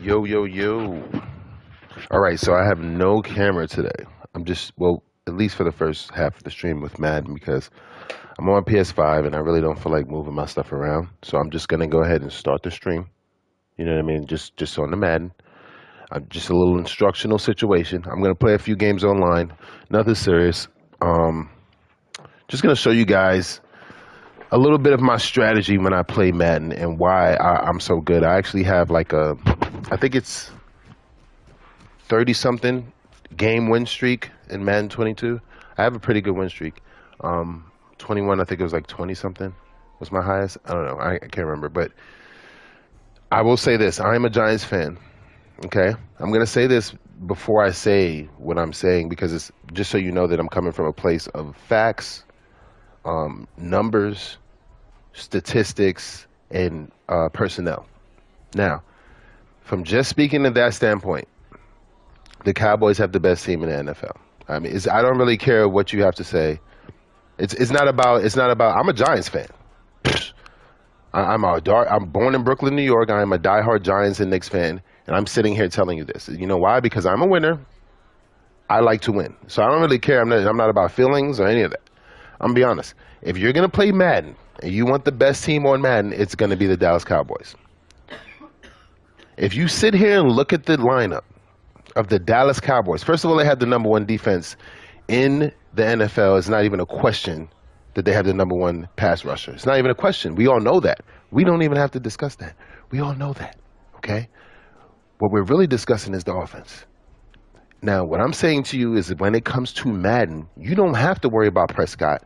Yo, yo, yo. All right, so I have no camera today. I'm just, well, at least for the first half of the stream with Madden because I'm on PS5 and I really don't feel like moving my stuff around. So I'm just gonna go ahead and start the stream. You know what I mean? Just on the Madden. Just a little instructional situation. I'm gonna play a few games online. Nothing serious. Um, just gonna show you guys a little bit of my strategy when I play Madden and why I'm so good. I actually have like I think it's 30 something game win streak in Madden 22. I have a pretty good win streak. 21, I think it was like 20 something was my highest. I don't know. I can't remember. But I will say this. I am a Giants fan. Okay. I'm going to say this before I say what I'm saying because it's just so you know that I'm coming from a place of facts, numbers, statistics, and personnel. Now, from just speaking to that standpoint, the Cowboys have the best team in the NFL. I mean, I don't really care what you have to say. It's not about. I'm a Giants fan. I'm born in Brooklyn, New York. I am a diehard Giants and Knicks fan, and I'm sitting here telling you this. You know why? Because I'm a winner. I like to win, so I don't really care. I'm not about feelings or any of that. I'm gonna be honest. If you're gonna play Madden and you want the best team on Madden, it's gonna be the Dallas Cowboys. If you sit here and look at the lineup of the Dallas Cowboys. First of all, they have the number one defense in the NFL. It's not even a question that they have the number one pass rusher. It's not even a question. We all know that. We don't even have to discuss that. We all know that. Okay? What we're really discussing is the offense. Now, what I'm saying to you is that when it comes to Madden, you don't have to worry about Prescott.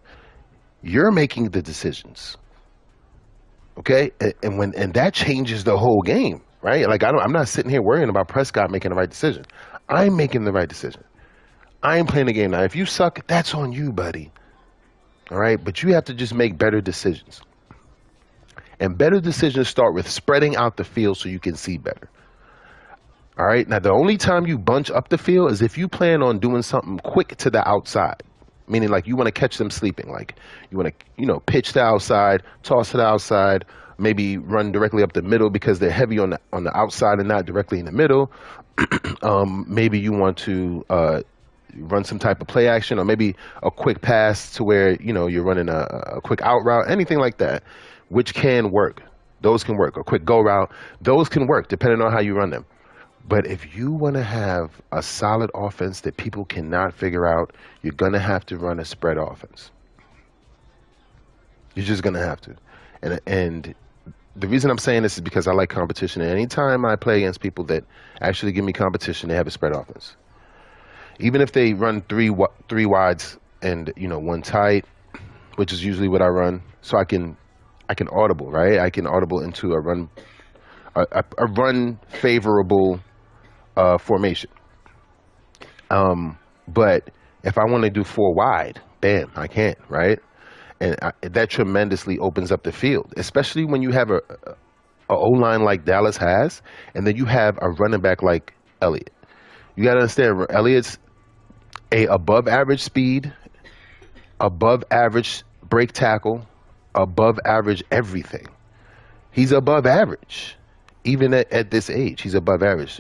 You're making the decisions. Okay? And that changes the whole game. Right? Like I'm not sitting here worrying about Prescott making the right decision. I'm making the right decision. I am playing the game now. If you suck, that's on you, buddy. All right? But you have to just make better decisions. And better decisions start with spreading out the field so you can see better. All right? Now, the only time you bunch up the field is if you plan on doing something quick to the outside. Meaning like you want to catch them sleeping. Like you want to, pitch to the outside, toss to the outside, maybe run directly up the middle because they're heavy on the outside and not directly in the middle. Maybe you want to run some type of play action or maybe a quick pass to where, you're running a quick out route, anything like that, which can work. Those can work. A quick go route, those can work depending on how you run them. But if you want to have a solid offense that people cannot figure out, you're going to have to run a spread offense. You're just going to have to. And the reason I'm saying this is because I like competition. And anytime I play against people that actually give me competition, they have a spread offense. Even if they run three wides and one tight, which is usually what I run, so I can audible, right? I can audible into a run favorable formation. But if I want to do four wide, bam, I can't, right? And that tremendously opens up the field, especially when you have a O-line like Dallas has, and then you have a running back like Elliott. You got to understand, Elliott's a above average speed, above average break tackle, above average everything. He's above average. Even at this age, he's above average.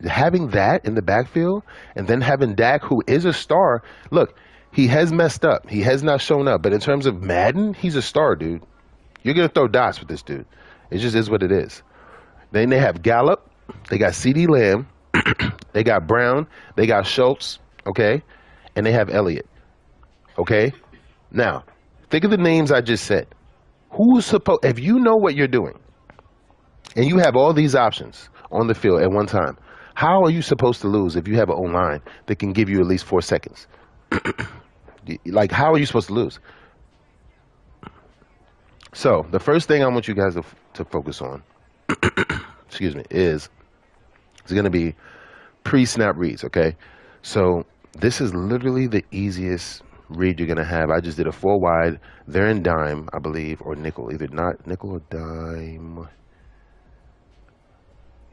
Having that in the backfield and then having Dak, who is a star, look, he has messed up. He has not shown up. But in terms of Madden, he's a star, dude. You're going to throw dots with this dude. It just is what it is. Then they have Gallup. They got CeeDee Lamb. They got Brown. They got Schultz. Okay? And they have Elliott. Okay? Now, think of the names I just said. If you know what you're doing, and you have all these options on the field at one time, how are you supposed to lose if you have an O-line that can give you at least 4 seconds? Like, how are you supposed to lose? So, the first thing I want you guys to focus on, excuse me, is going to be pre-snap reads, okay? So, this is literally the easiest read you're going to have. I just did a 4 wide. They're in dime, I believe, or nickel. Either not nickel or dime.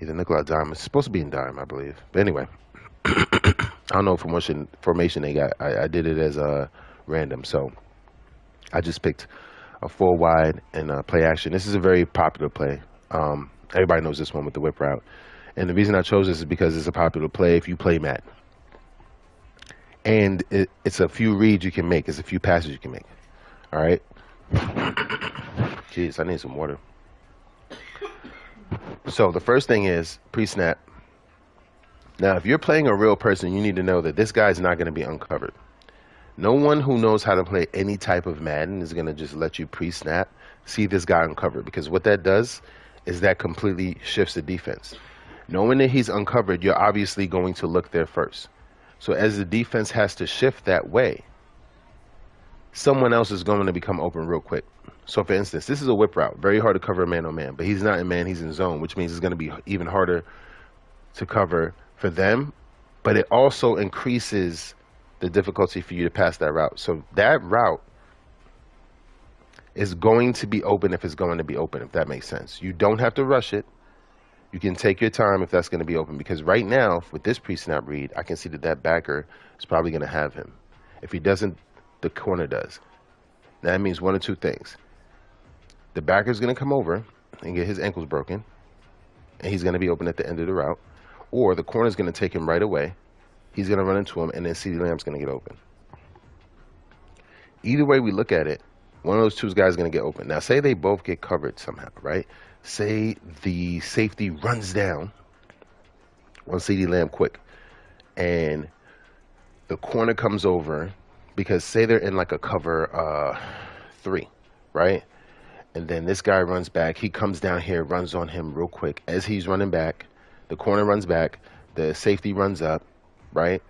Either nickel or dime. It's supposed to be in dime, I believe. But anyway, I don't know what formation they got. I did it as a random. So I just picked a 4 wide and play action. This is a very popular play. Everybody knows this one with the whip route. And the reason I chose this is because it's a popular play if you play Madden. And it's a few reads you can make. It's a few passes you can make. All right. Jeez, I need some water. So the first thing is pre-snap. Now, if you're playing a real person, you need to know that this guy's not going to be uncovered. No one who knows how to play any type of Madden is going to just let you pre-snap, see this guy uncovered. Because what that does is that completely shifts the defense. Knowing that he's uncovered, you're obviously going to look there first. So as the defense has to shift that way, someone else is going to become open real quick. So for instance, this is a whip route. Very hard to cover a man-on-man, but he's not in man, he's in zone, which means it's going to be even harder to cover for them. But it also increases the difficulty for you to pass that route. So that route is going to be open if it's going to be open, if that makes sense. You don't have to rush it. You can take your time if that's going to be open, because right now with this pre-snap read, I can see that that backer is probably going to have him. If he doesn't, the corner does. That means one of two things. The backer is going to come over and get his ankles broken, and he's going to be open at the end of the route, or the corner is going to take him right away. He's going to run into him, and then CeeDee Lamb's going to get open. Either way we look at it, one of those two guys is going to get open. Now, say they both get covered somehow, right? Say the safety runs down on CeeDee Lamb quick, and the corner comes over, because say they're in like a cover 3, right? And then this guy runs back. He comes down here, runs on him real quick. As he's running back, the corner runs back, the safety runs up, right?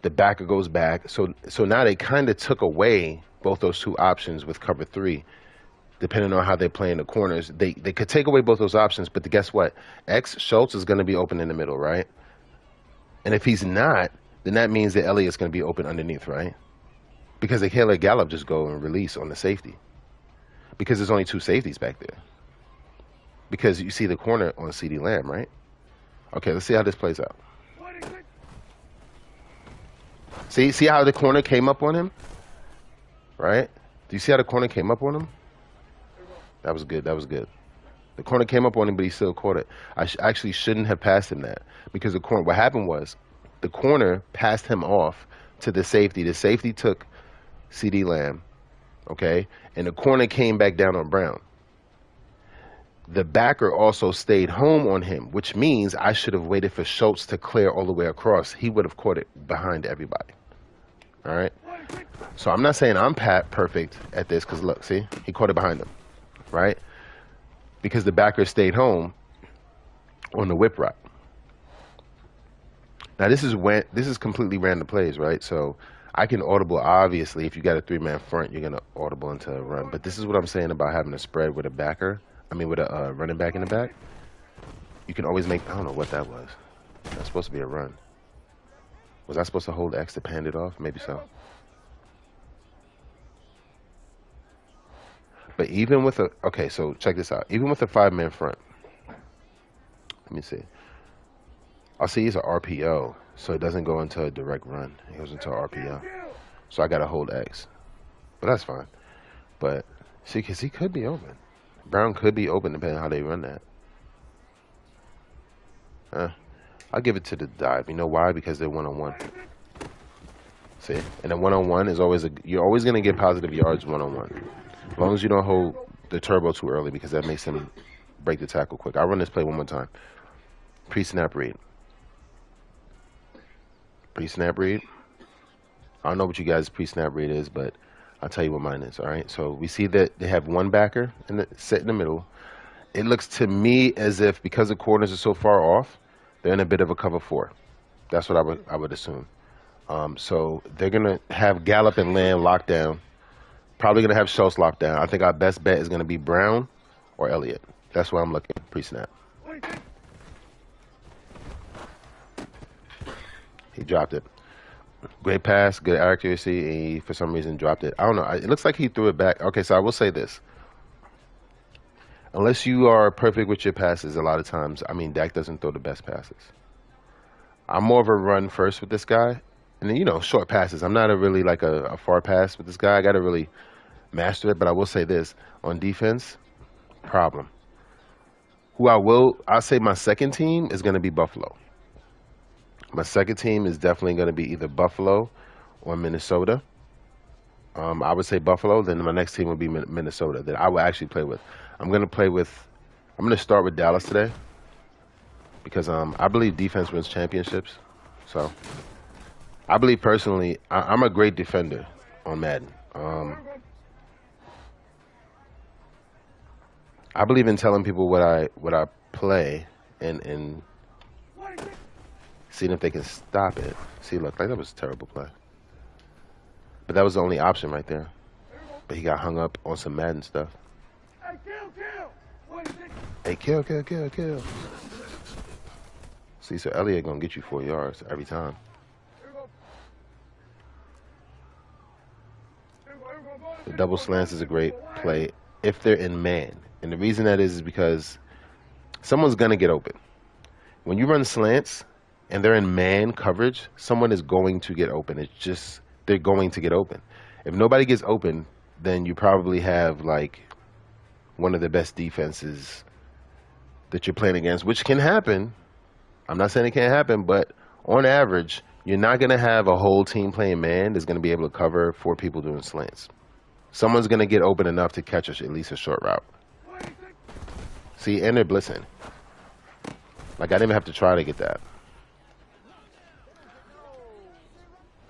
The backer goes back. So now they kind of took away both those two options with cover 3. Depending on how they're playing the corners, they could take away both those options, but guess what? Schultz is going to be open in the middle, right? And if he's not, then that means that Elliott's going to be open underneath, right? Because they can't let Gallup just go and release on the safety, because there's only 2 safeties back there. Because you see the corner on CeeDee Lamb, right? Okay, let's see how this plays out. See how the corner came up on him, right? Do you see how the corner came up on him? That was good. That was good. The corner came up on him, but he still caught it. I actually shouldn't have passed him that, because the corner. What happened was the corner passed him off to the safety. The safety took CeeDee Lamb, okay, and the corner came back down on Brown. The backer also stayed home on him, which means I should have waited for Schultz to clear all the way across. He would have caught it behind everybody. All right. So I'm not saying I'm perfect at this, because look, see, he caught it behind him. Right? Because the backer stayed home on the whip route. Now this is completely random plays, right? So I can audible, obviously, if you got a 3-man front, you're gonna audible into a run. But this is what I'm saying about having a spread with a backer. I mean, with a running back in the back. You can always make. I don't know what that was. That's supposed to be a run. Was I supposed to hold X to hand it off? Maybe so. But even with a, okay, so check this out. Even with a 5-man front, let me see. I'll see it's an RPO, so it doesn't go into a direct run. It goes into an RPO. So I got to hold X. But that's fine. But see, because he could be open. Brown could be open depending on how they run that. I'll give it to the dive. You know why? Because they're one-on-one. See? And a one-on-one is always you're always going to get positive yards one-on-one. As long as you don't hold the turbo too early, because that makes him break the tackle quick. I'll run this play one more time. Pre-snap read. Pre-snap read. I don't know what you guys' pre-snap read is, but I'll tell you what mine is, all right? So we see that they have one backer set in the middle. It looks to me as if, because the corners are so far off, they're in a bit of a cover 4. That's what I would assume. So they're going to have Gallup and Lamb locked down. Probably going to have Schultz locked down. I think our best bet is going to be Brown or Elliott. That's where I'm looking pre-snap. He dropped it. Great pass, good accuracy, and he, for some reason, dropped it. I don't know. It looks like he threw it back. Okay, so I will say this. Unless you are perfect with your passes, a lot of times, I mean, Dak doesn't throw the best passes. I'm more of a run first with this guy. And then, you know, short passes. I'm not really like a far pass with this guy. I got to really master it. But I will say this. On defense, problem. I'll say my second team is going to be Buffalo. My second team is definitely going to be either Buffalo or Minnesota. I would say Buffalo. Then my next team would be Minnesota. That I will actually play with. I'm going to play with. I'm going to start with Dallas today because I believe defense wins championships. So I believe personally, I'm a great defender on Madden. I believe in telling people what I play and seeing if they can stop it. See, look, like that was a terrible play. But that was the only option right there. But he got hung up on some Madden stuff. Hey, kill, kill, kill, kill. See, so Elliott gonna get you 4 yards every time. The double slants is a great play if they're in man. And the reason that is because someone's gonna get open. When you run slants and they're in man coverage, someone is going to get open. It's just they're going to get open. If nobody gets open, then you probably have like one of the best defenses that you're playing against, which can happen. I'm not saying it can't happen, but on average, you're not going to have a whole team playing man that's going to be able to cover 4 people doing slants. Someone's going to get open enough to catch at least a short route. See, and they're blitzing. Like, I didn't even have to try to get that.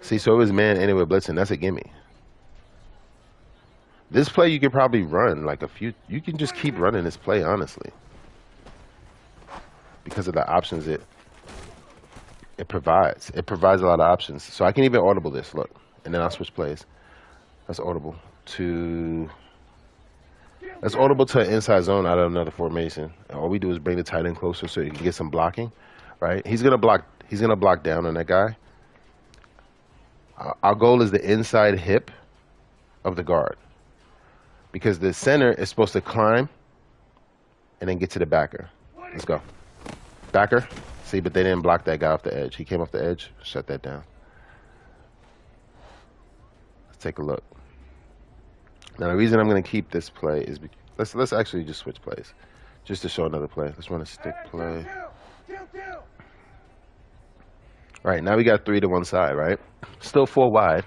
See, so it was man anyway blitzing. That's a gimme. This play you could probably run like a few. You can just keep running this play, honestly, because of the options it provides. It provides a lot of options. So I can even audible this. Look, and then I'll switch plays. That's audible to. That's audible to an inside zone out of another formation. And all we do is bring the tight end closer so you can get some blocking, right? He's gonna block. He's gonna block down on that guy. Our goal is the inside hip of the guard, because the center is supposed to climb and then get to the backer. Let's go. Backer. See, but they didn't block that guy off the edge. He came off the edge. Shut that down. Let's take a look. Now, the reason I'm going to keep this play is let's actually just switch plays just to show another play. Let's run a stick play. All right, now we got 3 to one side, right? Still 4 wide,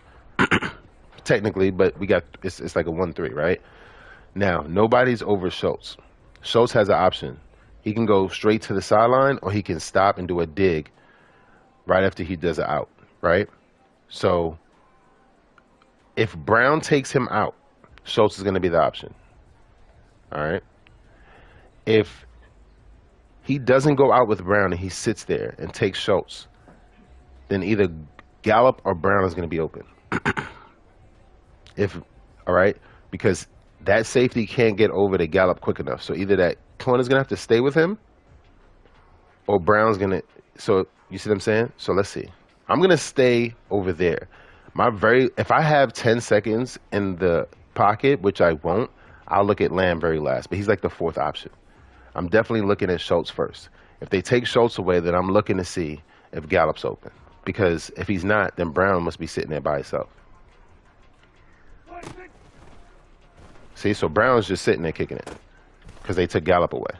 technically, but we got it's like a 1-3, right? Now, nobody's over Schultz. Schultz has an option. He can go straight to the sideline, or he can stop and do a dig right after he does it out, right? So if Brown takes him out, Schultz is going to be the option. All right? If he doesn't go out with Brown and he sits there and takes Schultz, then either Gallup or Brown is going to be open. All right? Because that safety can't get over to Gallup quick enough. So either that corner's going to have to stay with him, or Brown's going to. So you see what I'm saying? So let's see. I'm going to stay over there. If I have 10 seconds in the pocket, which I won't, I'll look at Lamb very last. But he's like the 4th option. I'm definitely looking at Schultz first. If they take Schultz away, then I'm looking to see if Gallup's open. Because if he's not, then Brown must be sitting there by himself. See, so Brown's just sitting there kicking it because they took Gallup away.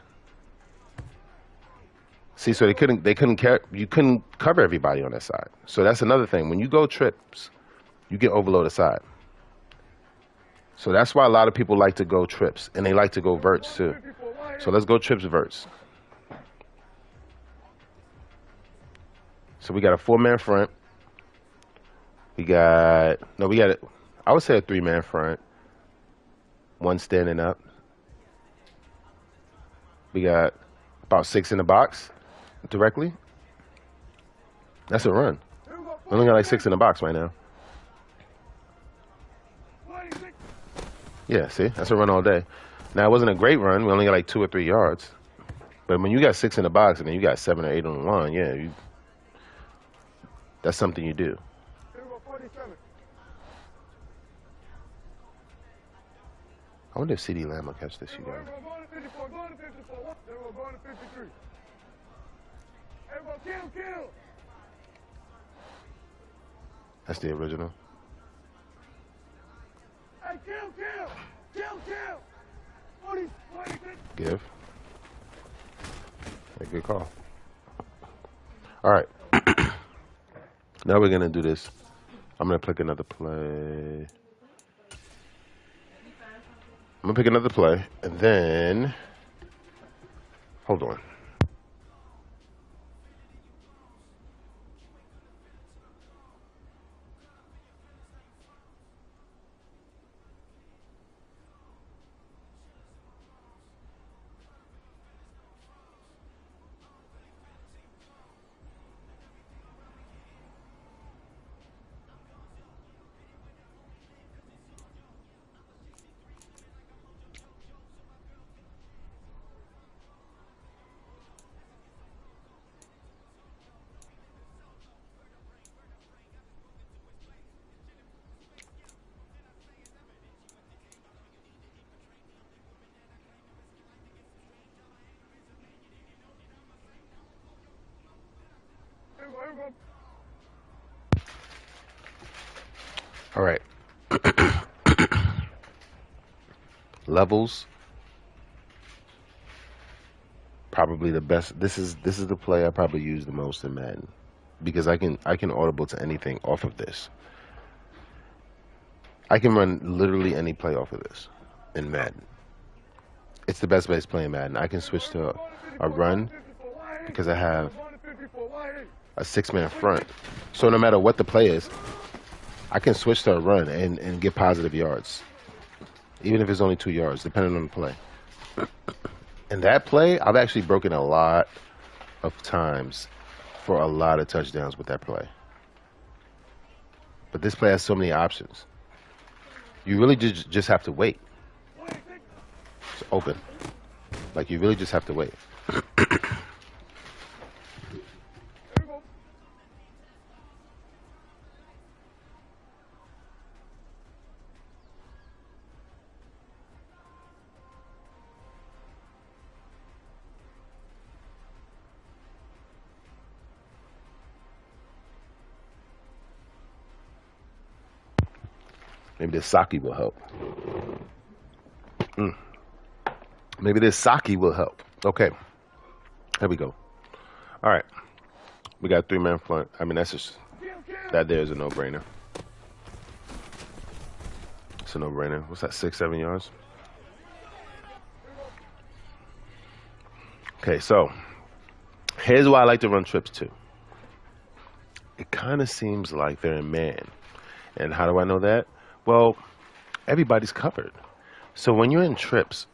See, so you couldn't cover everybody on that side. So that's another thing. When you go trips, you get overload aside. So that's why a lot of people like to go trips, and they like to go verts too. So let's go trips verts. So we got a 4-man front. I would say a 3-man front. 1 standing up. We got about 6 in the box directly. That's a run. We only got like 6 in the box right now. Yeah, see? That's a run all day. Now, it wasn't a great run. We only got like 2 or 3 yards. But when you got 6 in the box and then you got 7 or 8 on the line, yeah, that's something you do. I wonder if CD Lamb will catch this, you guys. That's the original. Give. A good call. All right. Now we're going to do this. I'm going to pick another play. I'm going to pick another play. And then, hold on. All right. Levels. Probably the best. This is the play I probably use the most in Madden because I can audible to anything off of this. I can run literally any play off of this in Madden. It's the best base play in Madden. I can switch to a run because I have a six-man front. So no matter what the play is, I can switch to a run and get positive yards, even if it's only 2 yards, depending on the play. And that play, I've actually broken a lot of times for a lot of touchdowns with that play. But this play has so many options. You really just have to wait. It's open. Like, you really just have to wait. Maybe this sake will help. Maybe this sake will help. Okay. Here we go. All right. We got 3-man front. I mean, that there is a no-brainer. It's a no-brainer. What's that, 6, 7 yards? Okay, so here's why I like to run trips too. It kind of seems like they're in man. And how do I know that? Well, everybody's covered. So when you're in trips,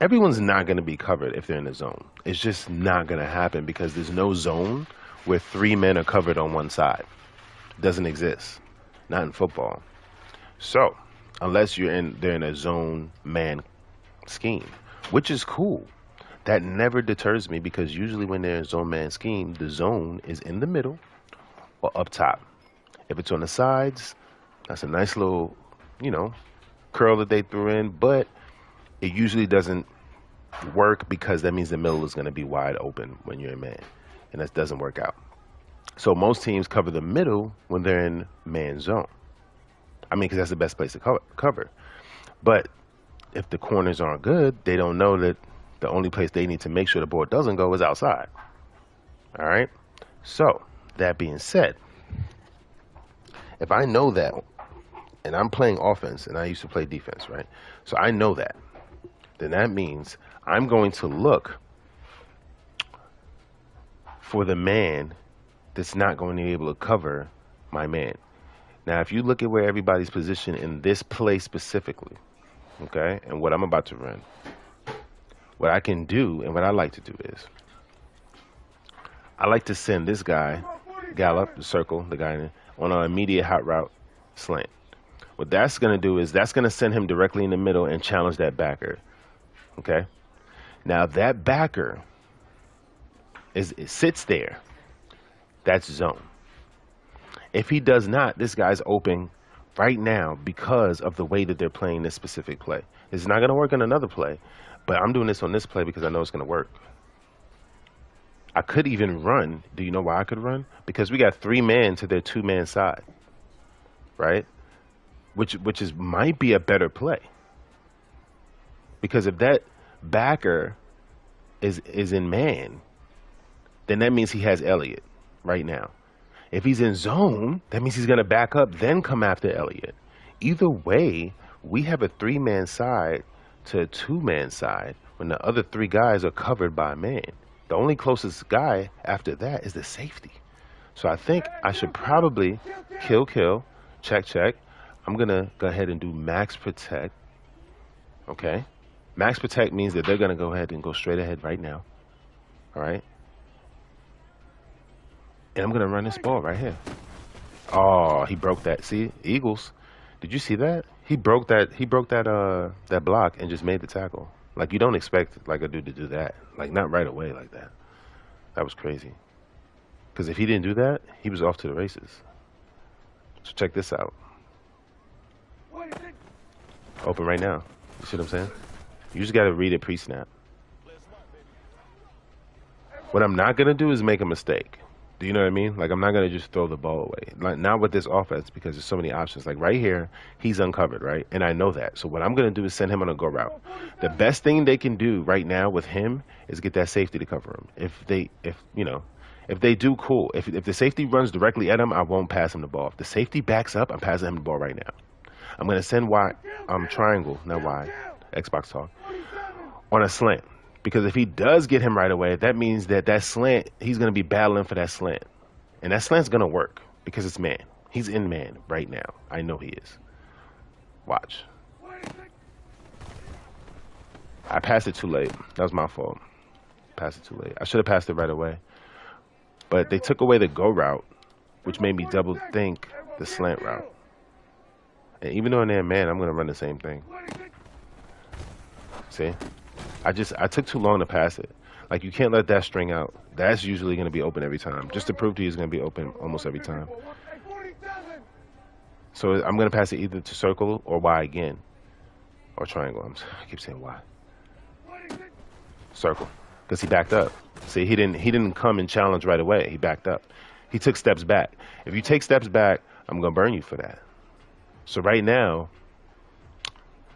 everyone's not going to be covered if they're in the zone. It's just not going to happen because there's no zone where 3 men are covered on one side. It doesn't exist. Not in football. So, unless they're in a zone man scheme, which is cool. That never deters me because usually when they're in zone man scheme, the zone is in the middle or up top. If it's on the sides, that's a nice little, curl that they threw in, but it usually doesn't work because that means the middle is going to be wide open when you're in man, and that doesn't work out. So most teams cover the middle when they're in man zone. I mean, because that's the best place to cover. But if the corners aren't good, they don't know that the only place they need to make sure the ball doesn't go is outside. All right? So, that being said, if I know that, and I'm playing offense, and I used to play defense, right? So I know that. Then that means I'm going to look for the man that's not going to be able to cover my man. Now, if you look at where everybody's positioned in this play specifically, okay, and what I'm about to run, what I can do and what I like to do is I like to send this guy, Gallup, the circle, the guy on an immediate hot route slant. What that's going to do is that's going to send him directly in the middle and challenge that backer. Okay? Now, that backer it sits there. That's zone. If he does not, this guy's open right now because of the way that they're playing this specific play. It's not going to work on another play, but I'm doing this on this play because I know it's going to work. I could even run. Do you know why I could run? Because we got 3 men to their 2-man side, right? Which might be a better play. Because if that backer is in man, then that means he has Elliott right now. If he's in zone, that means he's going to back up, then come after Elliott. Either way, we have a 3-man side to a 2-man side when the other 3 guys are covered by a man. The only closest guy after that is the safety. So I think I should probably kill, check. I'm going to go ahead and do max protect. Okay? Max protect means that they're going to go ahead and go straight ahead right now. All right? And I'm going to run this ball right here. Oh, he broke that. See? Eagles. Did you see that? He broke that block and just made the tackle. Like, you don't expect like a dude to do that. Like, not right away like that. That was crazy. Because if he didn't do that, he was off to the races. So check this out. Open right now. You see what I'm saying? You just got to read it pre-snap. What I'm not going to do is make a mistake. Do you know what I mean? Like, I'm not going to just throw the ball away. Like, not with this offense, because there's so many options. Like, right here, he's uncovered, right? And I know that. So what I'm going to do is send him on a go route. The best thing they can do right now with him is get that safety to cover him. If they do, cool. If the safety runs directly at him, I won't pass him the ball. If the safety backs up, I'm passing him the ball right now. I'm going to send triangle, not Y, Xbox talk, on a slant. Because if he does get him right away, that means that slant, he's going to be battling for that slant. And that slant's going to work because it's man. He's in man right now. I know he is. Watch. I passed it too late. That was my fault. Passed it too late. I should have passed it right away. But they took away the go route, which made me double think the slant route. And even though in there, man, I'm going to run the same thing. See? I took too long to pass it. Like, you can't let that string out. That's usually going to be open every time. Just to prove to you it's going to be open almost every time. So I'm going to pass it either to circle or Y again. Or triangle. I keep saying Y. Circle. Because he backed up. See, he didn't come and challenge right away. He backed up. He took steps back. If you take steps back, I'm going to burn you for that. So right now,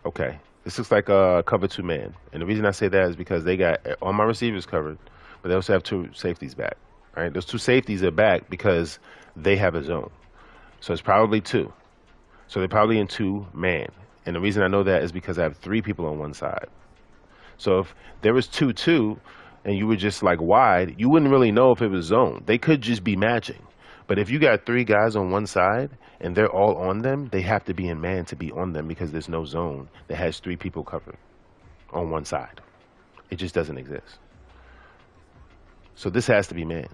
okay. This looks like a cover 2 man. And the reason I say that is because they got all my receivers covered, but they also have 2 safeties back. Right? Those 2 safeties are back because they have a zone. So it's probably 2. So they're probably in 2 man. And the reason I know that is because I have 3 people on one side. So if there was 2-2 and you were just like wide, you wouldn't really know if it was zone. They could just be matching. But if you got 3 guys on one side and they're all on them, they have to be in man to be on them because there's no zone that has 3 people covered on one side. It just doesn't exist. So this has to be man.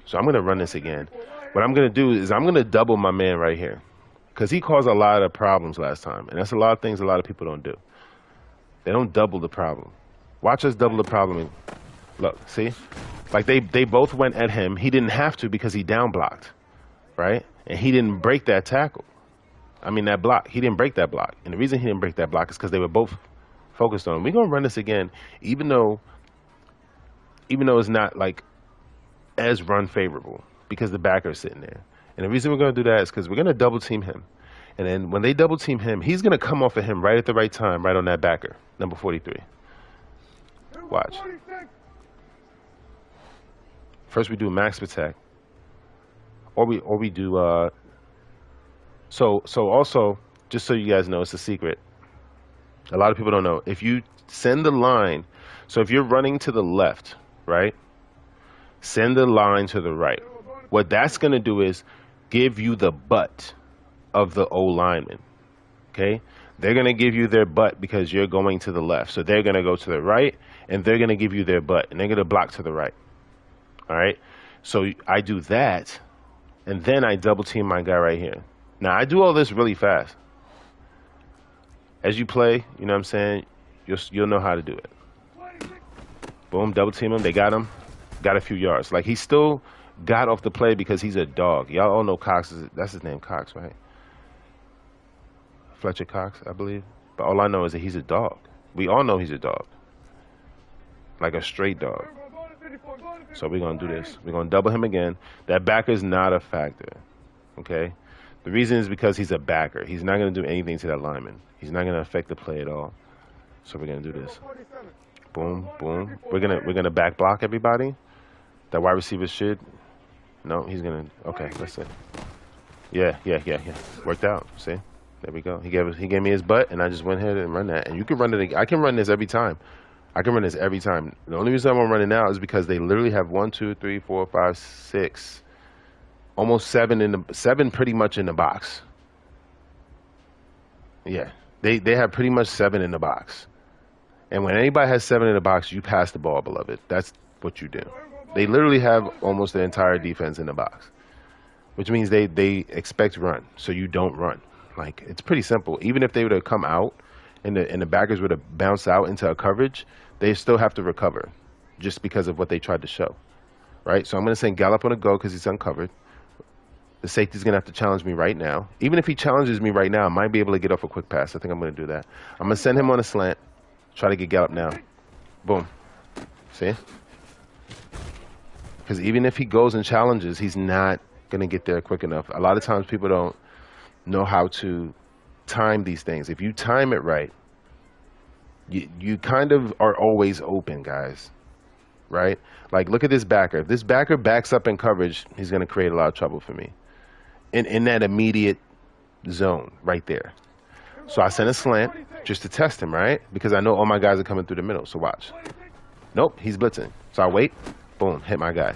So I'm going to run this again. What I'm going to do is I'm going to double my man right here because he caused a lot of problems last time. And that's a lot of things a lot of people don't do. They don't double the problem. Watch us double the problem. Look, see? Like they both went at him. He didn't have to because he down blocked, right? And he didn't break that tackle. I mean, that block. He didn't break that block. And the reason he didn't break that block is because they were both focused on him. We're going to run this again, even though it's not like as run favorable because the backer is sitting there. And the reason we're going to do that is because we're going to double team him. And then when they double team him, he's going to come off of him right at the right time, right on that backer, number 43. Watch. First we do max protect, or we do. So also, just so you guys know, it's a secret. A lot of people don't know. If you send the line, so if you're running to the left, right, send the line to the right. What that's going to do is give you the butt of the O lineman. Okay, they're going to give you their butt because you're going to the left. So they're going to go to the right, and they're going to give you their butt, and they're going to block to the right. All right, so I do that, and then I double team my guy right here. Now, I do all this really fast. As you play, you know what I'm saying, you'll know how to do it. Boom, double team him. They got him. Got a few yards. Like, he still got off the play because he's a dog. Y'all all know Cox. That's his name, Cox, right? Fletcher Cox, I believe. But all I know is that he's a dog. We all know he's a dog. Like a straight dog. So we're going to do this. We're going to double him again. That backer is not a factor. Okay? The reason is because he's a backer. He's not going to do anything to that lineman. He's not going to affect the play at all. So we're going to do this. Boom, boom. We're gonna back block everybody. That wide receiver should. No, he's gonna. Okay, that's it. Yeah, yeah, yeah, yeah. Worked out. See, there we go. He gave me his butt, and I just went ahead and run that. And you can run it. I can run this every time. I can run this every time. The only reason I'm running now is because they literally have 1, 2, 3, 4, 5, 6, almost seven pretty much in the box. Yeah, they have pretty much 7 in the box. And when anybody has 7 in the box, you pass the ball, beloved. That's what you do. They literally have almost the entire defense in the box, which means they expect run, so you don't run. Like, it's pretty simple. Even if they would have come out and the backers would have bounced out into a coverage, they still have to recover just because of what they tried to show, right? So I'm going to send Gallup on a go because he's uncovered. The safety's going to have to challenge me right now. Even if he challenges me right now, I might be able to get off a quick pass. I think I'm going to do that. I'm going to send him on a slant. Try to get Gallup now. Boom. See? Because even if he goes and challenges, he's not going to get there quick enough. A lot of times people don't know how to time these things. If you time it right, you kind of are always open, guys. Right? Like, look at this backer. If this backer backs up in coverage, he's going to create a lot of trouble for me. In that immediate zone right there. So I send a slant just to test him, right? Because I know all my guys are coming through the middle. So watch. Nope, he's blitzing. So I wait. Boom, hit my guy.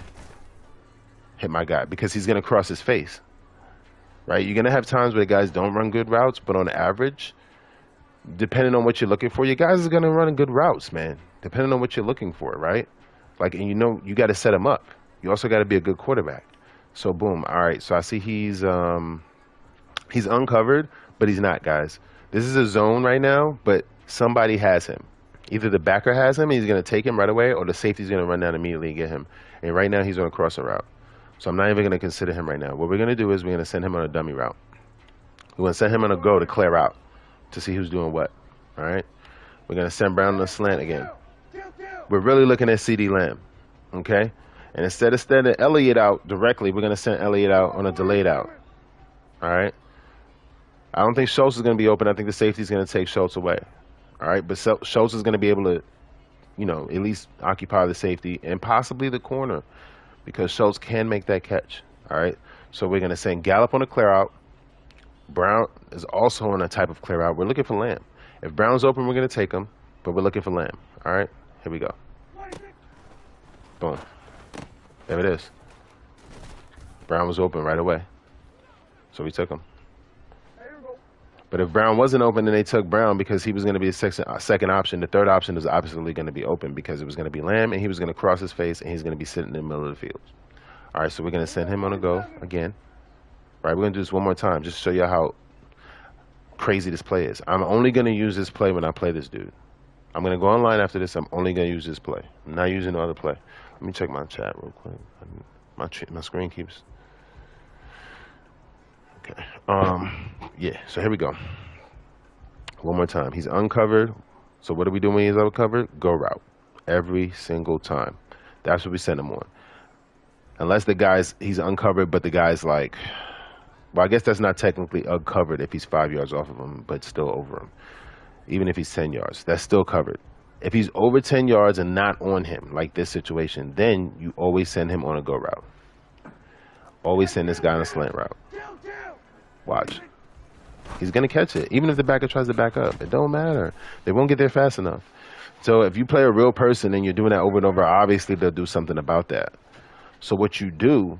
Hit my guy because he's going to cross his face. Right? You're going to have times where guys don't run good routes, but on average, depending on what you're looking for, your guys are going to run good routes, man. Depending on what you're looking for, right? Like, and you know, you got to set him up. You also got to be a good quarterback. So boom. All right. So I see he's uncovered, but he's not, guys. This is a zone right now, but somebody has him. Either the backer has him and he's going to take him right away, or the safety's going to run down immediately and get him. And right now he's on a crosser route. So I'm not even going to consider him right now. What we're going to do is we're going to send him on a dummy route. We're going to send him on a go to clear out to see who's doing what. All right? We're going to send Brown on a slant again. We're really looking at CD Lamb. Okay? And instead of sending Elliott out directly, we're going to send Elliott out on a delayed out. All right? I don't think Schultz is going to be open. I think the safety is going to take Schultz away. All right? But Schultz is going to be able to, you know, at least occupy the safety and possibly the corner because Schultz can make that catch. All right? So we're going to send Gallup on a clear out. Brown is also on a type of clear out. We're looking for Lamb. If Brown's open, we're going to take him, but we're looking for Lamb. All right? Here we go. Boom. There it is. Brown was open right away. So we took him. But if Brown wasn't open, then they took Brown because he was going to be a second option. The third option was obviously going to be open because it was going to be Lamb, and he was going to cross his face, and he's going to be sitting in the middle of the field. All right, so we're going to send him on a go again. All right, we're going to do this one more time just to show you how crazy this play is. I'm only going to use this play when I play this dude. I'm going to go online after this. I'm only going to use this play. I'm not using the other play. Let me check my chat real quick. My screen keeps... Okay. Yeah, so here we go. One more time. He's uncovered. So what do we do when he's uncovered? Go route. Every single time. That's what we send him on. Unless he's uncovered, but the guy's like, well, I guess that's not technically uncovered if he's 5 yards off of him, but still over him. Even if he's 10 yards, that's still covered. If he's over 10 yards and not on him, like this situation, then you always send him on a go route. Always send this guy on a slant route. Watch. He's going to catch it. Even if the backer tries to back up. It don't matter. They won't get there fast enough. So if you play a real person and you're doing that over and over, obviously they'll do something about that. So what you do,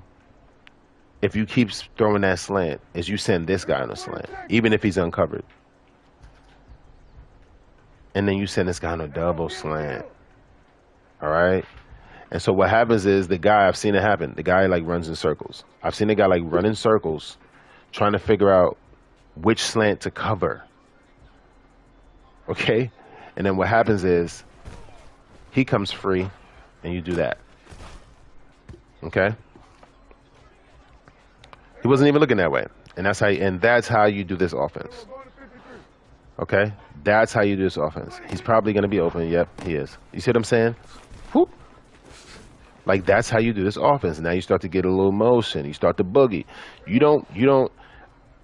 if you keep throwing that slant, is you send this guy on a slant, even if he's uncovered. And then you send this guy on a double slant. All right? And so what happens is the guy, I've seen it happen. The guy, like, runs in circles. I've seen the guy, like, run in circles trying to figure out which slant to cover. Okay? And then what happens is he comes free and you do that. Okay? He wasn't even looking that way. And that's how you do this offense. Okay? That's how you do this offense. He's probably going to be open. Yep, he is. You see what I'm saying? Whoop. Like, that's how you do this offense. Now you start to get a little motion. You start to boogie. You don't.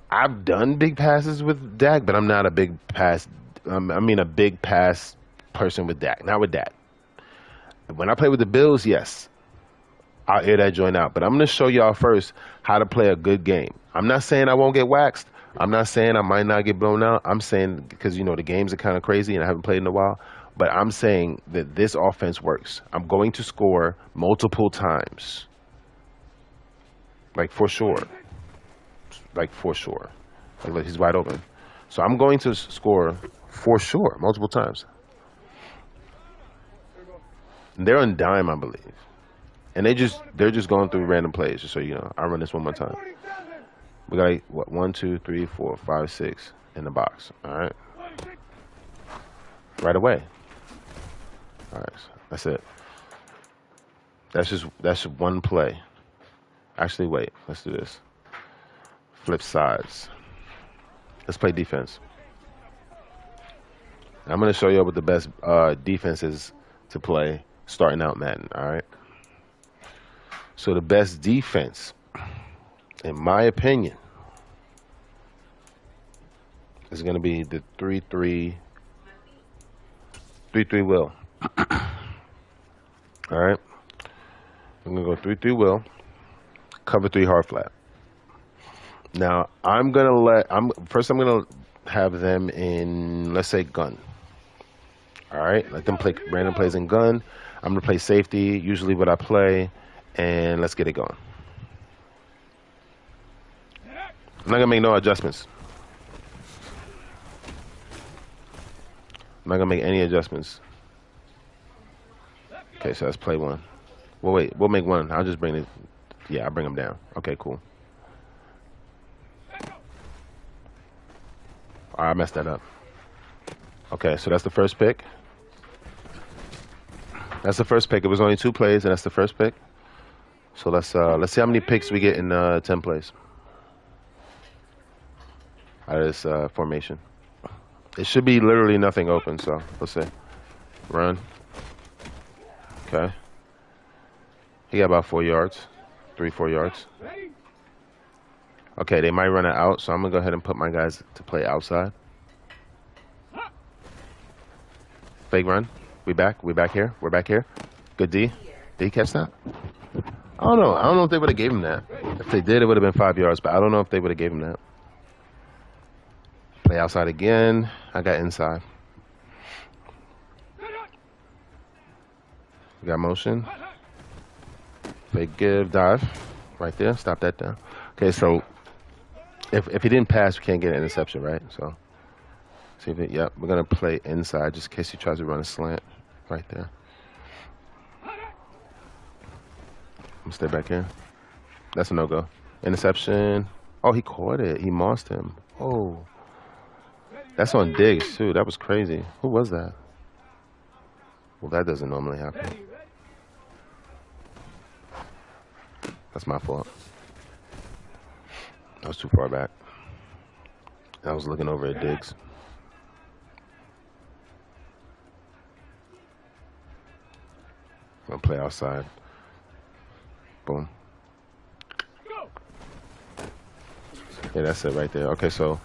I've done big passes with Dak, but I'm not a big pass. A big pass person with Dak. Not with Dak. When I play with the Bills, yes, I'll air that joint out. But I'm going to show y'all first how to play a good game. I'm not saying I won't get waxed. I'm not saying I might not get blown out. I'm saying, because, you know, the games are kind of crazy and I haven't played in a while. But I'm saying that this offense works. I'm going to score multiple times. Like, for sure. Like, for sure. Like, look, he's wide open. So I'm going to score for sure multiple times. And they're on dime, I believe. And they're just going through random plays, just so you know. I'll run this one more time. We got like, what, 1, 2, 3, 4, 5, 6 in the box. All right. Right away. All right. So that's it. That's one play. Actually, wait. Let's do this. Flip sides. Let's play defense. I'm going to show you what the best defense is to play starting out Madden. All right. So the best defense, in my opinion, is going to be the 3-3 will. All right. I'm going to go 3-3 will, cover 3 hard flat. Now, I'm going to have them in, let's say, gun. All right. Let them play random plays in gun. I'm going to play safety, usually what I play, and let's get it going. I'm not going to make no adjustments. I'm not going to make any adjustments. Okay, so let's play one. Well, wait, we'll make one. I'll just bring it. Yeah, I'll bring them down. Okay, cool. All right, I messed that up. Okay, so that's the first pick. That's the first pick. It was only 2 plays, and that's the first pick. So let's see how many picks we get in 10 plays out of this formation. It should be literally nothing open, so let's see. Run. Okay. He got about 4 yards. 3-4 yards. Okay, they might run it out, so I'm going to go ahead and put my guys to play outside. Fake run. We back. We back here. We're back here. Good D. Did he catch that? I don't know. I don't know if they would have gave him that. If they did, it would have been 5 yards, but I don't know if they would have gave him that. Play outside again. I got inside. We got motion. Fake give, dive. Right there. Stop that down. Okay, so if he didn't pass, we can't get an interception, right? So, see if it, yep, we're going to play inside just in case he tries to run a slant. Right there. I'm going to stay back here. That's a no-go. Interception. Oh, he caught it. He mossed him. Oh. That's on Diggs, too. That was crazy. Who was that? Well, that doesn't normally happen. That's my fault. I was too far back. I was looking over at Diggs. I'm going to play outside. Boom. Yeah, that's it right there. Okay, so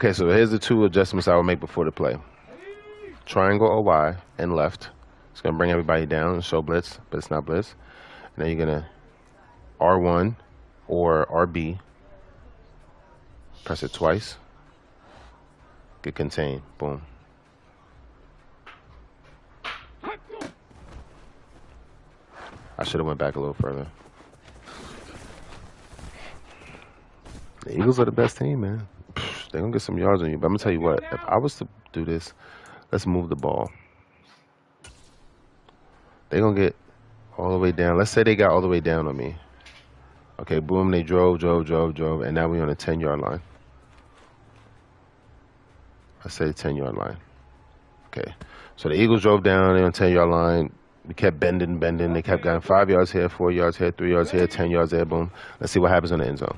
here's the 2 adjustments I would make before the play. Triangle or Y and left. It's going to bring everybody down and show blitz, but it's not blitz. And then you're going to R1 or RB. Press it twice. Get contained. Boom. I should have went back a little further. The Eagles are the best team, man. They're going to get some yards on you. But I'm going to tell you what. If I was to do this, let's move the ball. They're going to get all the way down. Let's say they got all the way down on me. Okay, boom. They drove. And now we're on a 10-yard line. Let's say the 10-yard line. Okay. So the Eagles drove down. They're on 10-yard line. We kept bending. They kept going 5 yards here, 4 yards here, 3 yards here, 10 yards there. Boom. Let's see what happens in the end zone.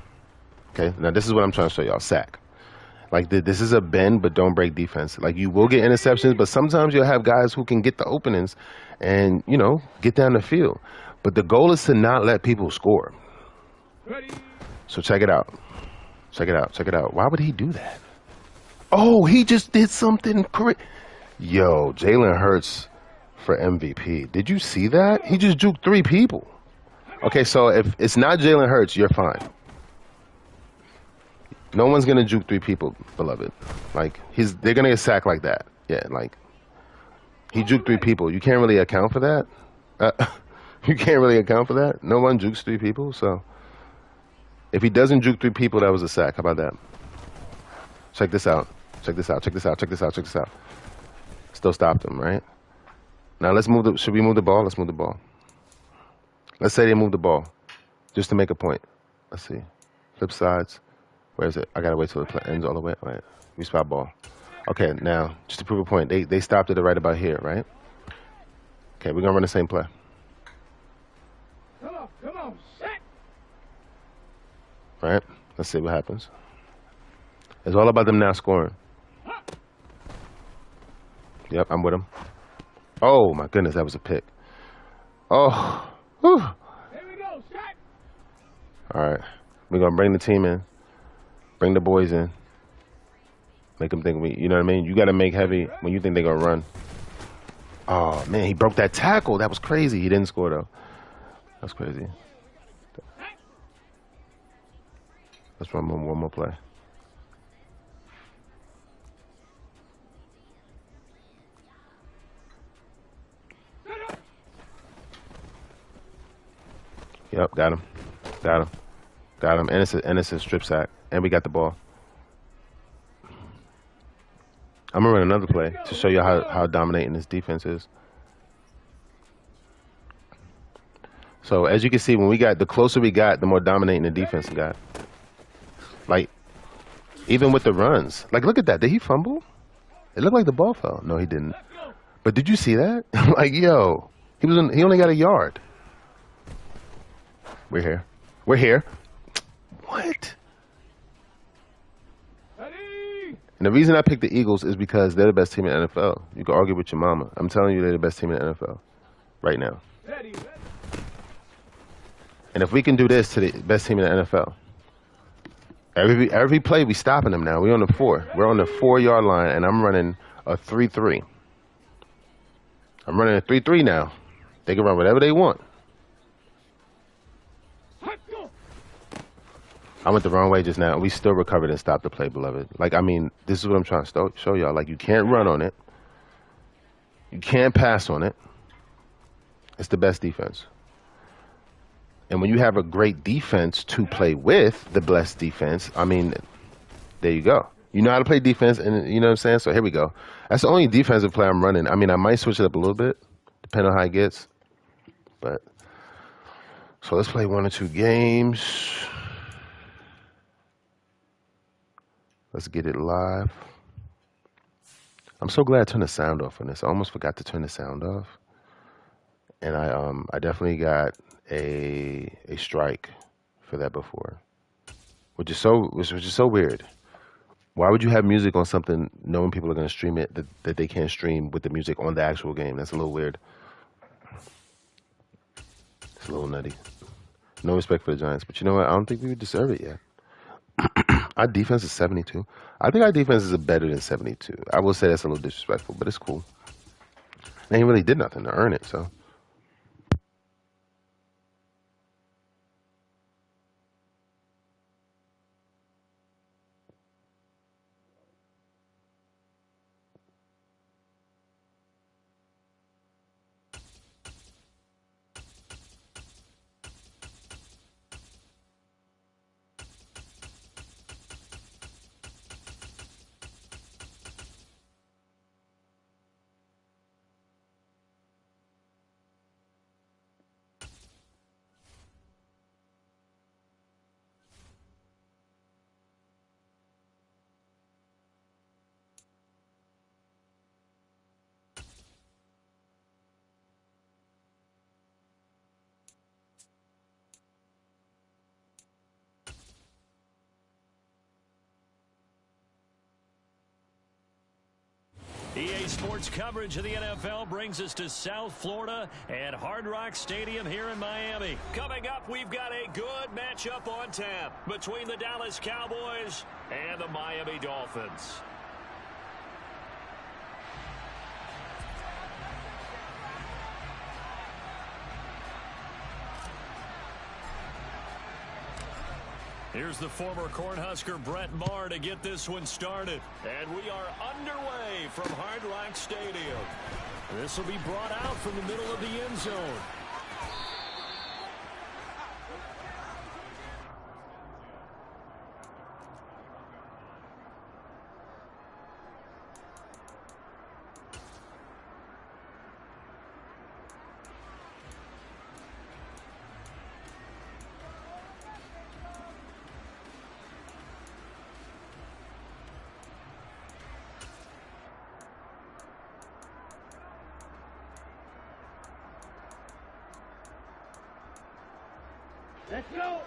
Okay. Now this is what I'm trying to show y'all. Sack. Like this is a bend, but don't break defense. Like you will get interceptions, but sometimes you'll have guys who can get the openings and, you know, get down the field. But the goal is to not let people score. So check it out. Check it out. Why would he do that? Oh, he just did something crazy. Yo, Jalen Hurts for MVP. Did you see that? He just juked 3 people. Okay, so if it's not Jalen Hurts, you're fine. No one's gonna juke 3 people, beloved. Like they're gonna get sacked like that. Yeah, like he juked 3 people. You can't really account for that. You can't really account for that. No one jukes 3 people. So if he doesn't juke 3 people, that was a sack. How about that? Check this out. Check this out. Check this out. Check this out. Check this out. Still stopped him, right? Now let's move the. Should we move the ball? Let's move the ball. Let's say they move the ball, just to make a point. Let's see. Flip sides. Where is it? I gotta wait till it ends all the way. All right. We spot ball. Okay. Now, just to prove a point, they stopped it right about here, right? Okay. We're gonna run the same play. Come on, set. Right. Let's see what happens. It's all about them now scoring. Yep, I'm with him. Oh my goodness, that was a pick. Oh. Whew. Here we go, set. All right. We're gonna bring the team in. Bring the boys in. Make them think you know what I mean? You got to make heavy when you think they're going to run. Oh, man, he broke that tackle. That was crazy. He didn't score, though. That's crazy. Let's run one more play. Yep, got him. Got him. Got him. And it's a strip sack. And we got the ball. I'm going to run another play to show you how dominating this defense is. So, as you can see, when the closer we got, the more dominating the defense got. Like, even with the runs. Like, look at that. Did he fumble? It looked like the ball fell. No, he didn't. But did you see that? Like, yo, he only got a yard. We're here. We're here. What? And the reason I picked the Eagles is because they're the best team in the NFL. You can argue with your mama. I'm telling you, they're the best team in the NFL right now. And if we can do this to the best team in the NFL, every play we stopping them now. We're on the 4. We're on the 4-yard line, and I'm running a 3-3. I'm running a 3-3 now. They can run whatever they want. I went the wrong way just now. We still recovered and stopped the play, beloved. Like, I mean, this is what I'm trying to show y'all. Like, you can't run on it. You can't pass on it. It's the best defense. And when you have a great defense to play with, the best defense, I mean, there you go. You know how to play defense, and you know what I'm saying? So here we go. That's the only defensive play I'm running. I mean, I might switch it up a little bit, depending on how it gets. But, so let's play 1 or 2 games. Let's get it live. I'm so glad I turned the sound off on this. I almost forgot to turn the sound off. And I definitely got a strike for that before. Which is so weird. Why would you have music on something knowing people are going to stream it that they can't stream with the music on the actual game? That's a little weird. It's a little nutty. No respect for the Giants. But you know what? I don't think we would deserve it yet. Our defense is 72. I think our defense is better than 72. I will say that's a little disrespectful, but it's cool. And he really did nothing to earn it, so. EA Sports coverage of the NFL brings us to South Florida and Hard Rock Stadium here in Miami. Coming up, we've got a good matchup on tap between the Dallas Cowboys and the Miami Dolphins. Here's the former Cornhusker Brett Maher to get this one started. And we are underway from Hard Rock Stadium. This will be brought out from the middle of the end zone. Let's go.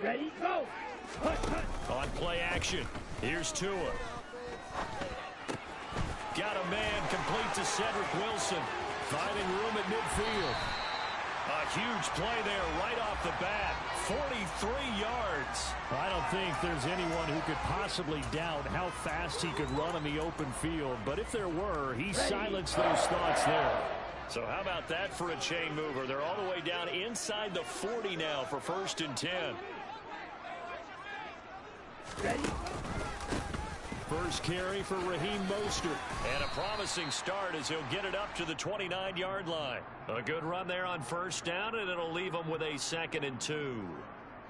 Ready, go. On play action, here's Tua. Got a man complete to Cedric Wilson. Finding room at midfield. A huge play there right off the bat. 43 yards. I don't think there's anyone who could possibly doubt how fast he could run in the open field. But if there were, he silenced those thoughts there. So how about that for a chain mover? They're all the way down inside the 40 now for 1st and 10. Ready. First carry for Raheem Mostert. And a promising start as he'll get it up to the 29-yard line. A good run there on 1st down, and it'll leave him with a 2nd and 2.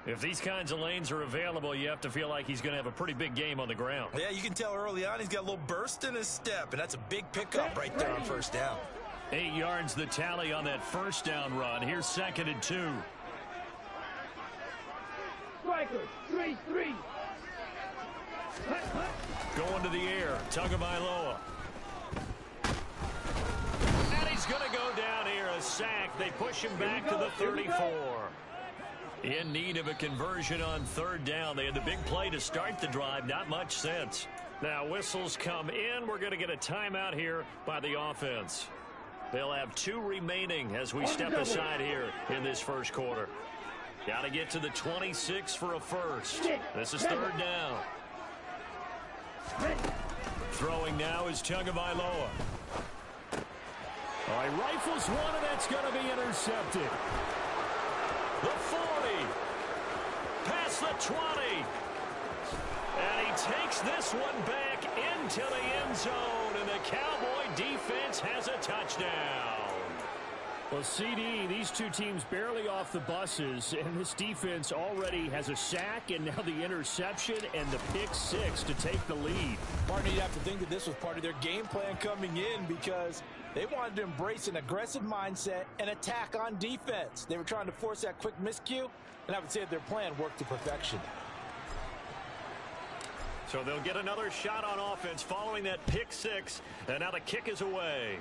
If these kinds of lanes are available, you have to feel like he's going to have a pretty big game on the ground. Yeah, you can tell early on he's got a little burst in his step, and that's a big pickup right there on 1st down. 8 yards the tally on that 1st down run. Here's 2nd and 2. Striker, 3-3. Going to the air, Tagovailoa. And he's going to go down here, a sack. They push him back to the 34. In need of a conversion on 3rd down. They had the big play to start the drive, not much sense. Now whistles come in. We're going to get a timeout here by the offense. They'll have 2 remaining as we step aside here in this 1st quarter. Got to get to the 26 for a first. This is 3rd down. Throwing now is Tagovailoa. All right, rifles one, and that's going to be intercepted. The 40. Past the 20. And he takes this one back into the end zone, and the Cowboy defense has a touchdown. Well, CD, these two teams barely off the buses, and this defense already has a sack, and now the interception and the pick 6 to take the lead. Partner, you'd have to think that this was part of their game plan coming in because they wanted to embrace an aggressive mindset and attack on defense. They were trying to force that quick miscue, and I would say that their plan worked to perfection. So they'll get another shot on offense following that pick 6, and now the kick is away.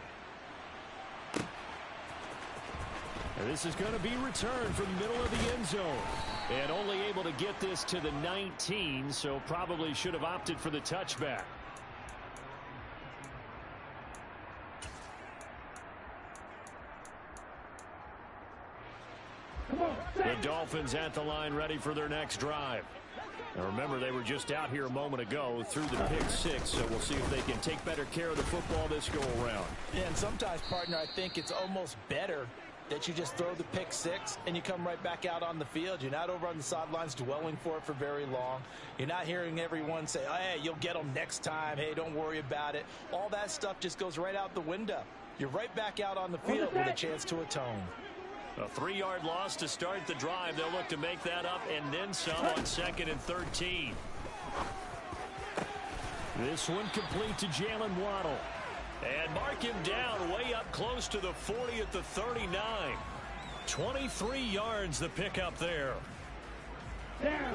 And this is going to be returned from the middle of the end zone. And only able to get this to the 19, so probably should have opted for the touchback. The Dolphins at the line ready for their next drive. Now remember, they were just out here a moment ago through the pick 6, so we'll see if they can take better care of the football this go around. Yeah, and sometimes, partner, I think it's almost better that you just throw the pick 6 and you come right back out on the field. You're not over on the sidelines dwelling for it for very long. You're not hearing everyone say, oh, hey, you'll get them next time. Hey, don't worry about it. All that stuff just goes right out the window. You're right back out on the field with a chance to atone. A 3-yard loss to start the drive. They'll look to make that up and then some on 2nd and 13. This one complete to Jalen Waddle. And mark him down way up close to the 40 at the 39. 23 yards the pickup there.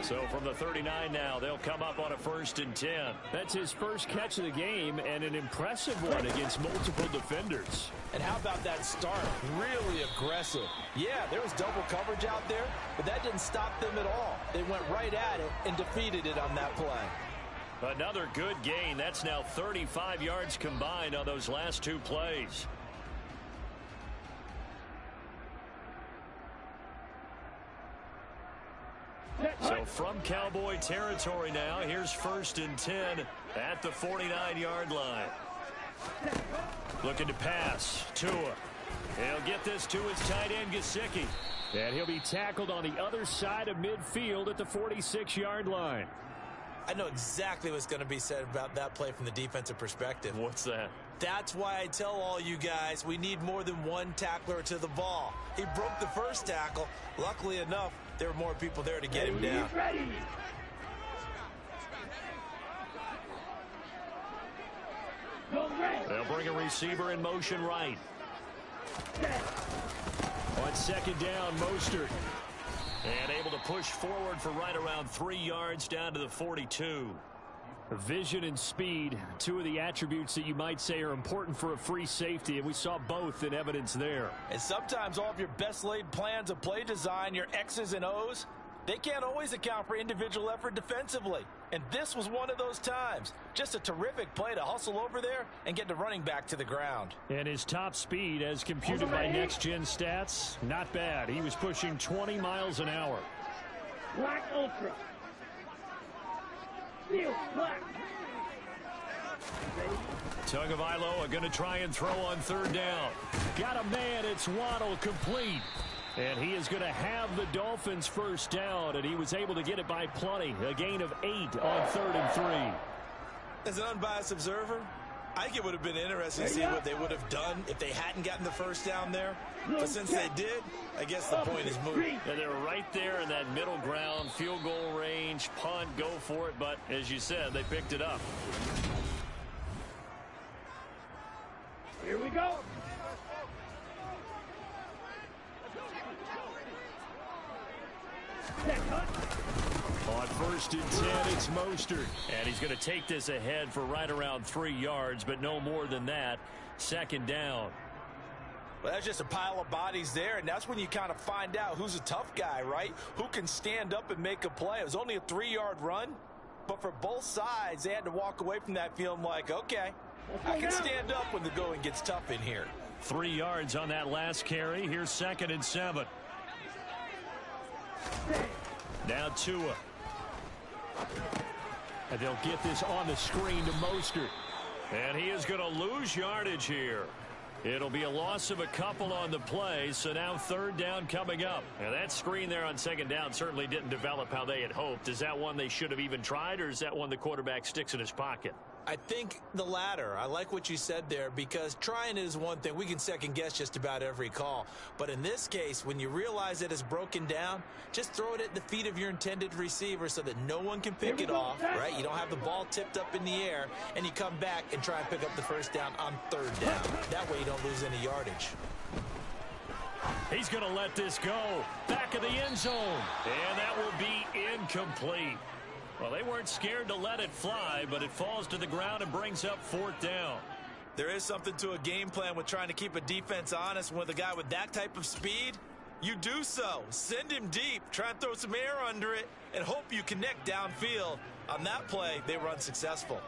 So from the 39 now, they'll come up on a 1st and 10. That's his first catch of the game and an impressive one against multiple defenders. And how about that start? Really aggressive. Yeah, there was double coverage out there, but that didn't stop them at all. They went right at it and defeated it on that play. Another good gain. That's now 35 yards combined on those last 2 plays. So from Cowboy territory now, here's 1st and 10 at the 49-yard line. Looking to pass. Tua He'll get this to his tight end, Gesicki. And he'll be tackled on the other side of midfield at the 46-yard line. I know exactly what's going to be said about that play from the defensive perspective. What's that? That's why I tell all you guys we need more than one tackler to the ball. He broke the first tackle. Luckily enough, there were more people there to get him down. Ready. Go red. They'll bring a receiver in motion right. On second down, Mostert. And able to push forward for right around 3 yards down to the 42. Vision and speed, two of the attributes that you might say are important for a free safety, and we saw both in evidence there. And sometimes all of your best laid plans of play design, your X's and O's, they can't always account for individual effort defensively. And this was one of those times. Just a terrific play to hustle over there and get the running back to the ground. And his top speed, as computed by Next Gen Stats, not bad. He was pushing 20 miles an hour. Black Ultra. Steel Black. Tagovailoa are going to try and throw on third down. Got a man. It's Waddle, complete. And he is going to have the Dolphins first down, and he was able to get it by plenty. A gain of 8 on 3rd and 3. As an unbiased observer, I think it would have been interesting to see what they would have done if they hadn't gotten the first down there. But since they did, I guess the point is moot. And they were right there in that middle ground, field goal range, punt, go for it. But as you said, they picked it up. Here we go. On 1st and 10, it's Mostert. And he's going to take this ahead for right around 3 yards, but no more than that. 2nd down. Well, that's just a pile of bodies there, and that's when you kind of find out who's a tough guy, right? Who can stand up and make a play. It was only a 3-yard run, but for both sides, they had to walk away from that feeling like, okay, I can stand up when the going gets tough in here. 3 yards on that last carry. Here's 2nd and 7. Now Tua. And they'll get this on the screen to Mostert. And he is going to lose yardage here. It'll be a loss of a couple on the play, so now 3rd down coming up. And that screen there on 2nd down certainly didn't develop how they had hoped. Is that one they should have even tried, or is that one the quarterback sticks in his pocket? I think the latter. I like what you said there, because trying is one thing. We can second guess just about every call. But in this case, when you realize that it's broken down, just throw it at the feet of your intended receiver so that no one can pick it off, right? You don't have the ball tipped up in the air, and you come back and try and pick up the first down on 3rd down. That way you don't lose any yardage. He's going to let this go. Back of the end zone. And that will be incomplete. Well, they weren't scared to let it fly, but it falls to the ground and brings up 4th down. There is something to a game plan with trying to keep a defense honest. With a guy with that type of speed, you do so. Send him deep, try and throw some air under it, and hope you connect downfield. On that play, they were unsuccessful.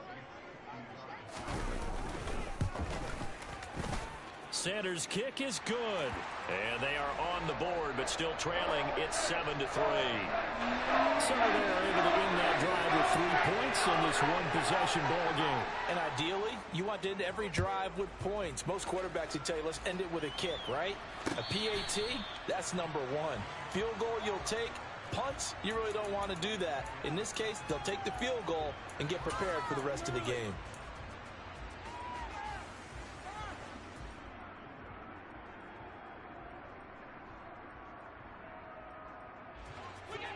Sanders' kick is good. And they are on the board, but still trailing. It's 7-3. So they're able to win that drive with 3 points in this one-possession ball game. And ideally, you want to end every drive with points. Most quarterbacks would tell you, let's end it with a kick, right? A PAT, that's number 1. Field goal you'll take. Punts, you really don't want to do that. In this case, they'll take the field goal and get prepared for the rest of the game.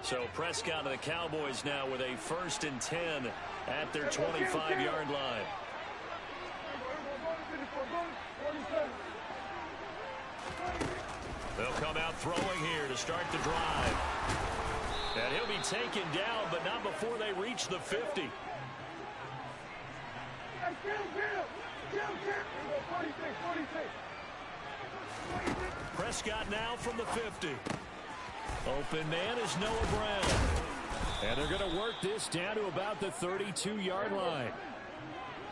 So Prescott and the Cowboys now with a 1st and 10 at their 25-yard line. They'll come out throwing here to start the drive. And he'll be taken down, but not before they reach the 50. Prescott now from the 50. Open man is Noah Brown. And they're going to work this down to about the 32-yard line.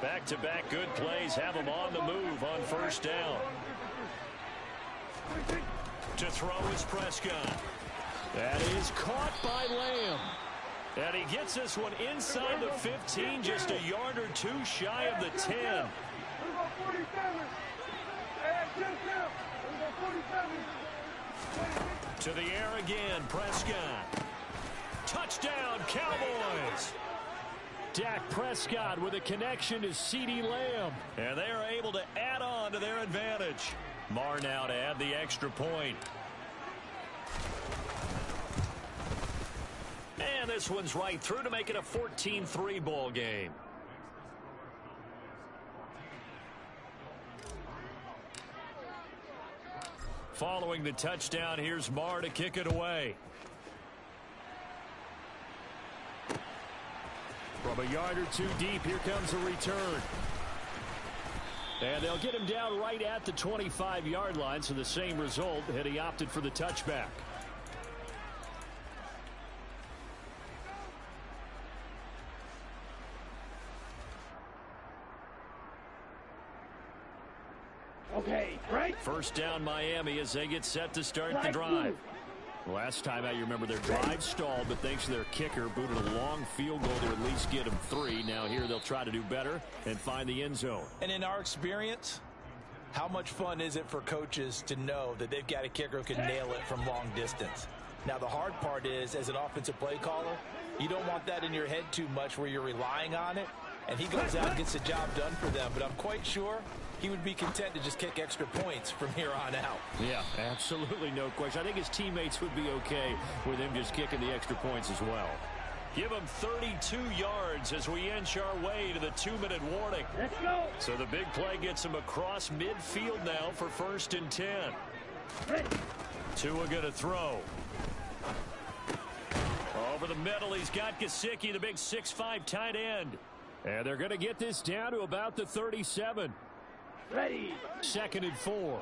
Back-to-back good plays have them on the move on 1st down. To throw is Prescott. That is caught by Lamb. And he gets this one inside the 15, just a yard or 2 shy of the 10. To the air again, Prescott. Touchdown, Cowboys. Dak Prescott with a connection to CeeDee Lamb. And they are able to add on to their advantage. Marr now to add the extra point. And this one's right through to make it a 14-3 ball game. Following the touchdown, here's Marr to kick it away. From a yard or two deep, here comes a return. And they'll get him down right at the 25-yard line, so the same result, and he opted for the touchback. Okay, right. First down, Miami, as they get set to start the drive. Last time out, you remember their drive stalled, but thanks to their kicker, booted a long field goal to at least get them 3. Now here they'll try to do better and find the end zone. And in our experience, how much fun is it for coaches to know that they've got a kicker who can nail it from long distance? Now, the hard part is, as an offensive play caller, you don't want that in your head too much where you're relying on it, and he goes out and gets the job done for them. But I'm quite sure he would be content to just kick extra points from here on out. Yeah, absolutely no question. I think his teammates would be okay with him just kicking the extra points as well. Give him 32 yards as we inch our way to the 2-minute warning. Let's go. So the big play gets him across midfield now for 1st and 10. Ready. Tua going to throw. Over the middle, he's got Gesicki, the big 6'5" tight end. And they're going to get this down to about the 37. Ready. 2nd and 4.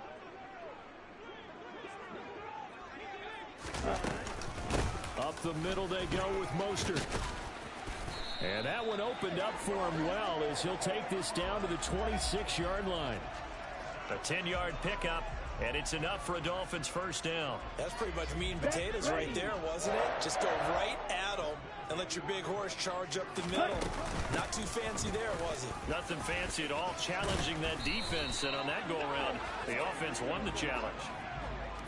Up the middle they go with Mostert. And that one opened up for him well as he'll take this down to the 26-yard line. A 10-yard pickup, and it's enough for a Dolphins first down. That's pretty much meat and potatoes right there, wasn't it? Just go right at them and let your big horse charge up the middle. Not too fancy there, was it? Nothing fancy at all, challenging that defense, and on that go-around, the offense won the challenge.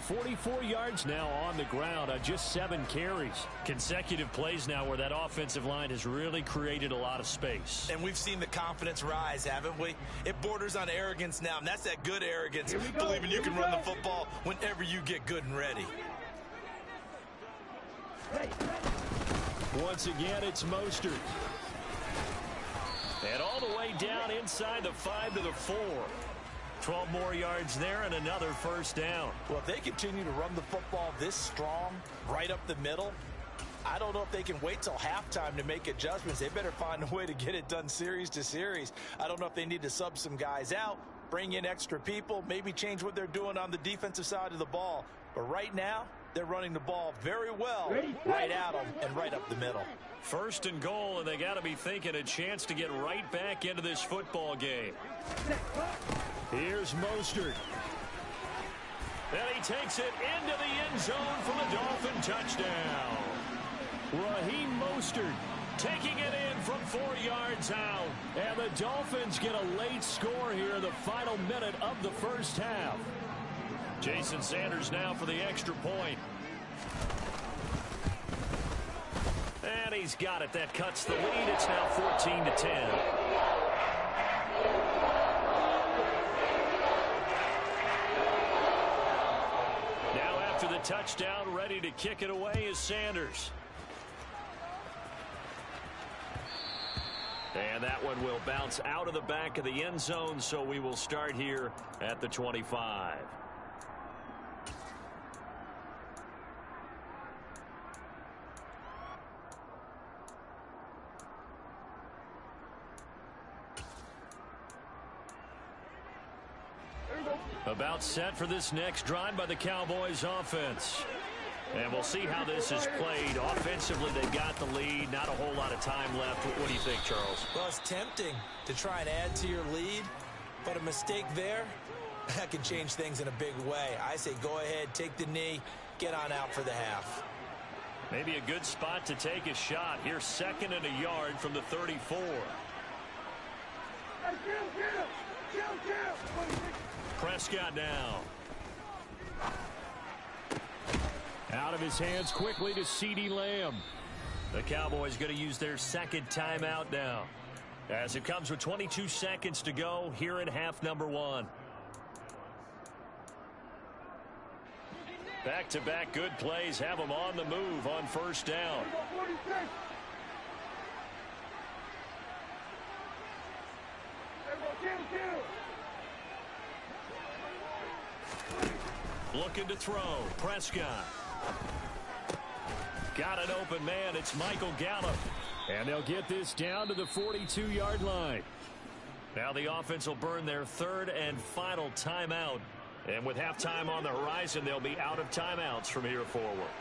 44 yards now on the ground on just 7 carries. Consecutive plays now where that offensive line has really created a lot of space. And we've seen the confidence rise, haven't we? It borders on arrogance now, and that's that good arrogance, believing you can run the football whenever you get good and ready. Once again, it's Mostert. And all the way down inside the 5 to the 4. 12 more yards there and another first down. Well, if they continue to run the football this strong, right up the middle, I don't know if they can wait till halftime to make adjustments. They better find a way to get it done series to series. I don't know if they need to sub some guys out, bring in extra people, maybe change what they're doing on the defensive side of the ball. But right now, they're running the ball very well, right at them and right up the middle. 1st and goal, and they got to be thinking a chance to get right back into this football game. Here's Mostert. And he takes it into the end zone for the Dolphin touchdown. Raheem Mostert taking it in from 4 yards out. And the Dolphins get a late score here in the final minute of the first half. Jason Sanders now for the extra point. And he's got it. That cuts the lead. It's now 14-10. Now after the touchdown, ready to kick it away is Sanders. And that one will bounce out of the back of the end zone, so we will start here at the 25. About set for this next drive by the Cowboys offense. And we'll see how this is played. Offensively, they've got the lead. Not a whole lot of time left. What do you think, Charles? Well, it's tempting to try and add to your lead, but a mistake there, that can change things in a big way. I say go ahead, take the knee, get on out for the half. Maybe a good spot to take a shot. Here, 2nd and a yard from the 34. Prescott now. Out of his hands quickly to CeeDee Lamb. The Cowboys going to use their second timeout now, as it comes with 22 seconds to go here in half number 1. Back-to-back good plays have them on the move on first down. Looking to throw. Prescott. Got an open man. It's Michael Gallup. And they'll get this down to the 42-yard line. Now the offense will burn their third and final timeout. And with halftime on the horizon, they'll be out of timeouts from here forward.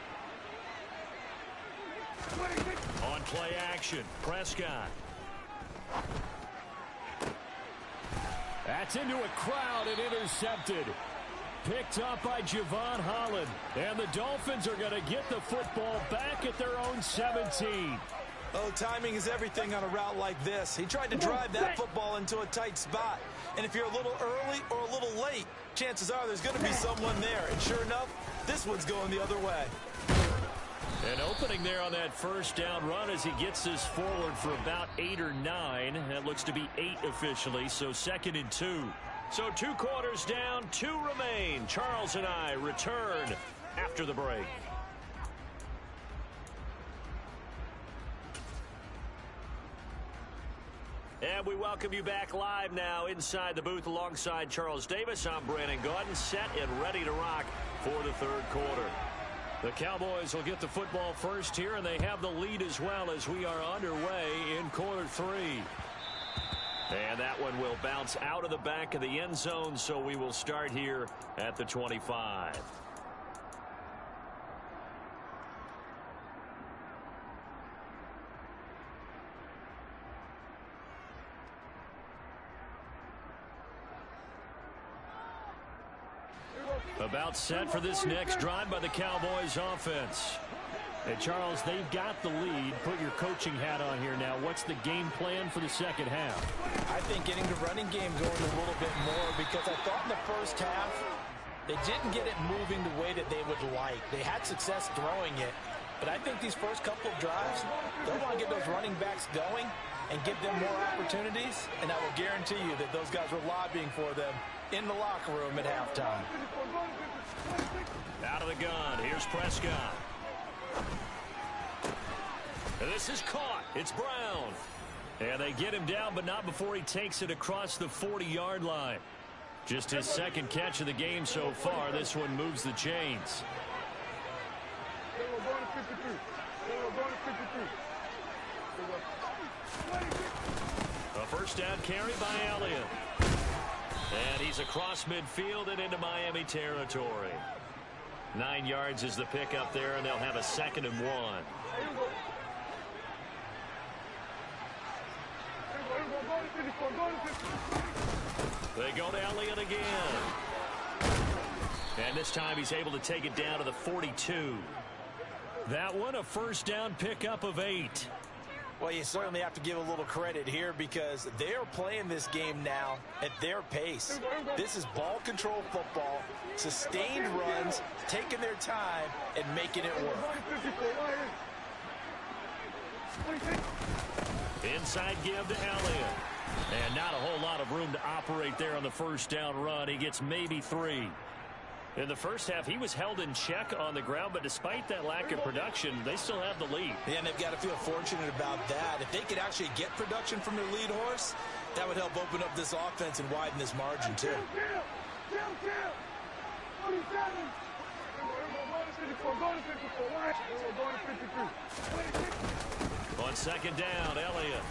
On play action, Prescott. That's into a crowd and intercepted. Picked up by Javon Holland. And the Dolphins are going to get the football back at their own 17. Oh, timing is everything on a route like this. He tried to drive that football into a tight spot. And if you're a little early or a little late, chances are there's going to be someone there. And sure enough, this one's going the other way. An opening there on that first down run as he gets this forward for about 8 or 9. That looks to be 8 officially, so 2nd and 2. So 2 quarters down, 2 remain. Charles and I return after the break. And we welcome you back live now inside the booth alongside Charles Davis. I'm Brandon Gaudin, set and ready to rock for the third quarter. The Cowboys will get the football first here, and they have the lead as well as we are underway in quarter 3. And that one will bounce out of the back of the end zone, so we will start here at the 25. About set for this next drive by the Cowboys offense. And Charles, they've got the lead. Put your coaching hat on here now. What's the game plan for the second half? I think getting the running game going a little bit more, because I thought in the first half they didn't get it moving the way that they would like. They had success throwing it, but I think these first couple of drives, they'll want to get those running backs going and give them more opportunities, and I will guarantee you that those guys were lobbying for them in the locker room at halftime. Out of the gun, here's Prescott. And this is caught. It's Brown. And they get him down, but not before he takes it across the 40-yard line. Just his second catch of the game so far. This one moves the chains. A first down carry by Elliott. And he's across midfield and into Miami territory. 9 yards is the pickup there, and they'll have a 2nd and 1. They go to Elliott again. And this time he's able to take it down to the 42. That one, a first down pickup of 8. Well, you certainly have to give a little credit here, because they're playing this game now at their pace. This is ball control football, sustained runs, taking their time and making it work. Inside give to Elliott. And not a whole lot of room to operate there on the first down run. He gets maybe 3. In the first half, he was held in check on the ground, but despite that lack of production, they still have the lead. Yeah, and they've got to feel fortunate about that. If they could actually get production from their lead horse, that would help open up this offense and widen this margin, too. On second down, Elliott.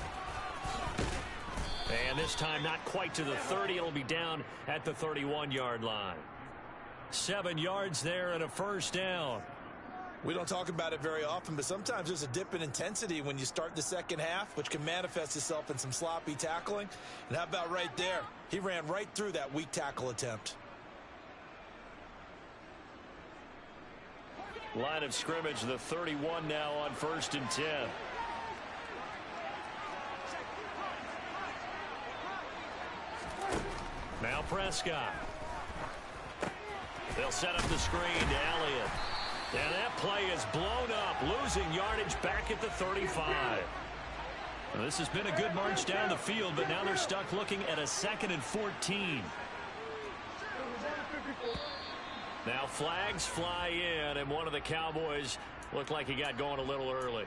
And this time not quite to the 30. It'll be down at the 31-yard line. 7 yards there and a first down. We don't talk about it very often, but sometimes there's a dip in intensity when you start the second half, which can manifest itself in some sloppy tackling. And how about right there? He ran right through that weak tackle attempt. Line of scrimmage, the 31 now on 1st and 10. Now Prescott. They'll set up the screen to Elliott. And that play is blown up, losing yardage back at the 35. Well, this has been a good march down the field, but now they're stuck looking at a 2nd and 14. Now flags fly in, and one of the Cowboys looked like he got going a little early.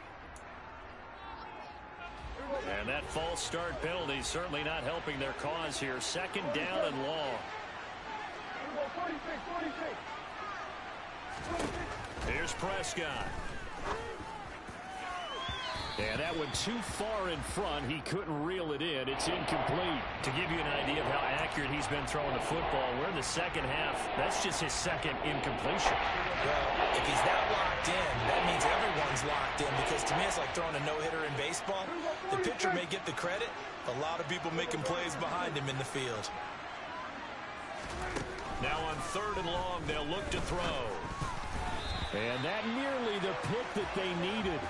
And that false start penalty certainly not helping their cause here. 2nd down and long. Here's Prescott. And that one too far in front. He couldn't reel it in. It's incomplete. To give you an idea of how accurate he's been throwing the football, we're in the 2nd half. That's just his 2nd incompletion. Well, if he's that locked in, that means everyone's locked in, because to me it's like throwing a no-hitter in baseball. The pitcher may get the credit. A lot of people making plays behind him in the field. Now on 3rd and long, they'll look to throw. And that nearly the pick that they needed.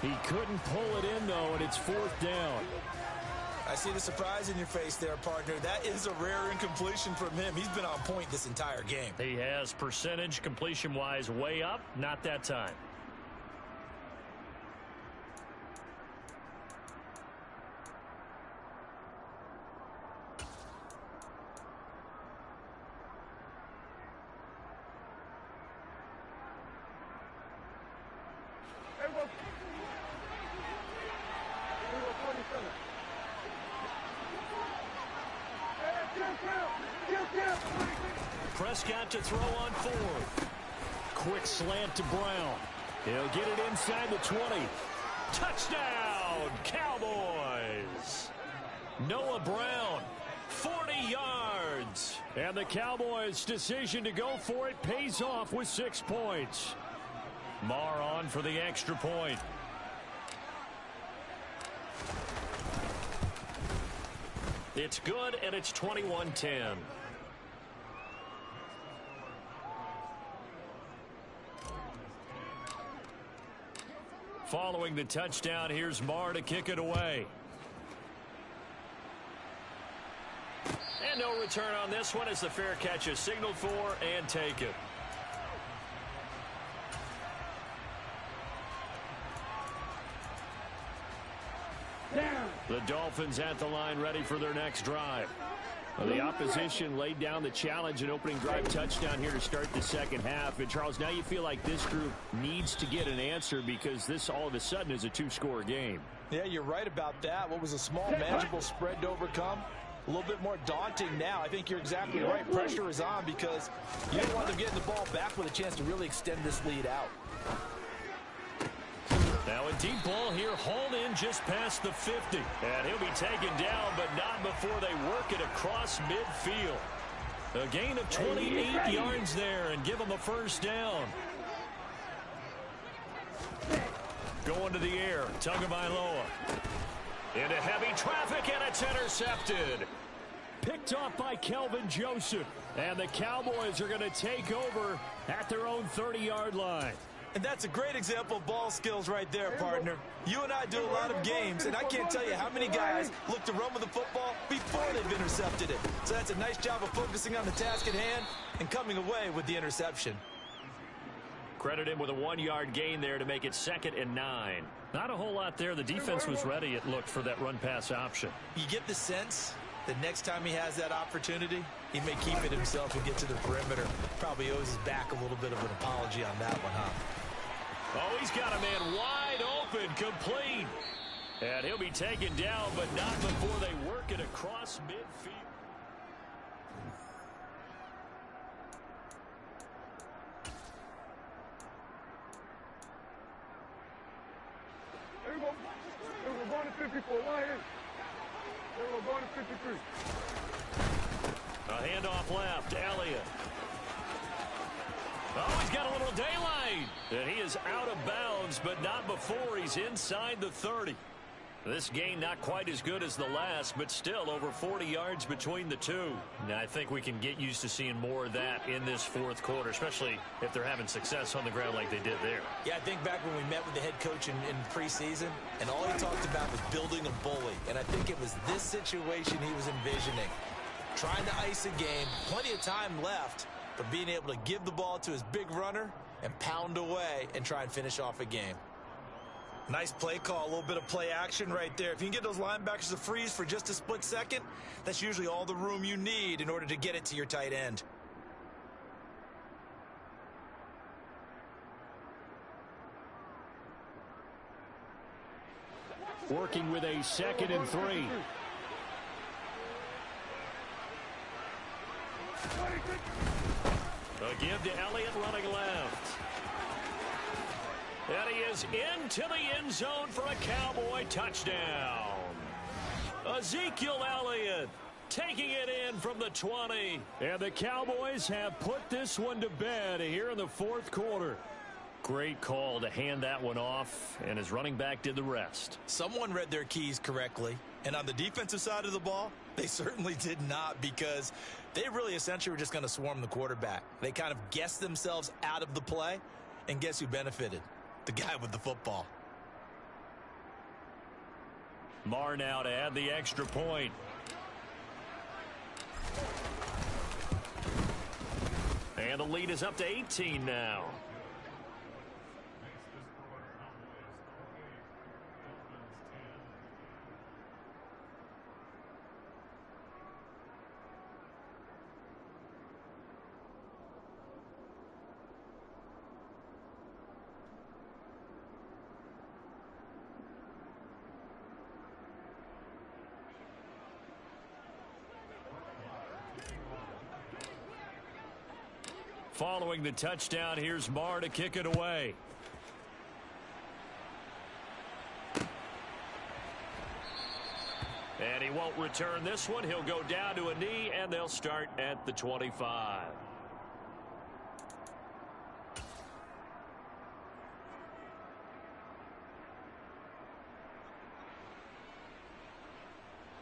He couldn't pull it in, though, and it's 4th down. I see the surprise in your face there, partner. That is a rare incompletion from him. He's been on point this entire game. He has percentage completion-wise way up. Not that time. Prescott to throw on 4th. Quick slant to Brown. He'll get it inside the 20. Touchdown, Cowboys. Noah Brown, 40 yards. And the Cowboys' decision to go for it pays off with 6 points. Marr on for the extra point. It's good, and it's 21-10. Following the touchdown, here's Marr to kick it away. And no return on this one as the fair catch is signaled for and taken. The Dolphins at the line ready for their next drive. Well, the opposition laid down the challenge and opening drive touchdown here to start the 2nd half. And, Charles, now you feel like this group needs to get an answer because this all of a sudden is a 2-score game. Yeah, you're right about that. What was a small, manageable spread to overcome? A little bit more daunting now. I think you're exactly right. Pressure is on because you don't want them getting the ball back with a chance to really extend this lead out. Now a deep ball here, hauled in just past the 50. And he'll be taken down, but not before they work it across midfield. A gain of 28 yards there and give them a 1st down. Going to the air, Tagovailoa. Into heavy traffic, and it's intercepted. Picked off by Kelvin Joseph. And the Cowboys are going to take over at their own 30-yard line. And that's a great example of ball skills right there, partner. You and I do a lot of games, and I can't tell you how many guys look to run with the football before they've intercepted it. So that's a nice job of focusing on the task at hand and coming away with the interception. Credit him with a 1-yard gain there to make it 2nd and 9. Not a whole lot there. The defense was ready, it looked, for that run-pass option. You get the sense that next time he has that opportunity, he may keep it himself and get to the perimeter. Probably owes his back a little bit of an apology on that one, huh? Oh, he's got a man wide open, complete. And he'll be taken down, but not before they work it across midfield. Here we go. We're going to 54. Right here. We're going to 53. A handoff left, Elliott. Oh, he's got a little daylight. And he is out of bounds, but not before he's inside the 30. This gain not quite as good as the last, but still over 40 yards between the two. Now, I think we can get used to seeing more of that in this 4th quarter, especially if they're having success on the ground like they did there. Yeah, I think back when we met with the head coach in preseason, and all he talked about was building a bully. And I think it was this situation he was envisioning. Trying to ice a game, plenty of time left, for being able to give the ball to his big runner and pound away and try and finish off a game. Nice play call, a little bit of play action right there. If you can get those linebackers to freeze for just a split second, that's usually all the room you need in order to get it to your tight end. Working with a 2nd and 3. A give to Elliott running left. And he is into the end zone for a Cowboy touchdown. Ezekiel Elliott taking it in from the 20. And the Cowboys have put this one to bed here in the 4th quarter. Great call to hand that one off, and his running back did the rest. Someone read their keys correctly, and on the defensive side of the ball, they certainly did not, because they really essentially were just going to swarm the quarterback. They kind of guessed themselves out of the play, and guess who benefited? The guy with the football. Marr now to add the extra point. And the lead is up to 18 now. Following the touchdown, here's Marr to kick it away. And he won't return this one. He'll go down to a knee, and they'll start at the 25.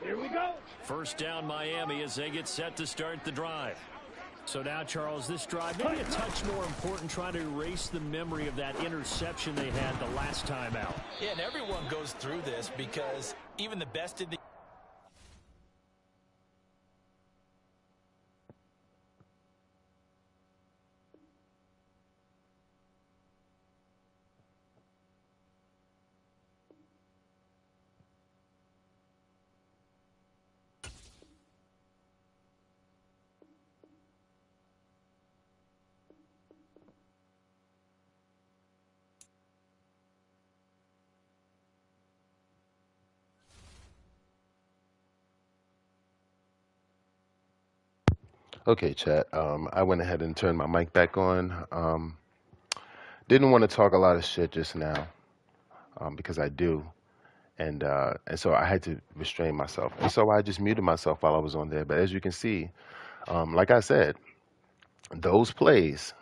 Here we go. First down, Miami, as they get set to start the drive. So now, Charles, this drive maybe a touch more important, trying to erase the memory of that interception they had the last time out. Yeah, and everyone goes through this, because even the best in the Okay, chat. I went ahead and turned my mic back on. Didn't want to talk a lot of shit just now, because I do, and so I had to restrain myself, and so I just muted myself while I was on there. But as you can see, like I said, those plays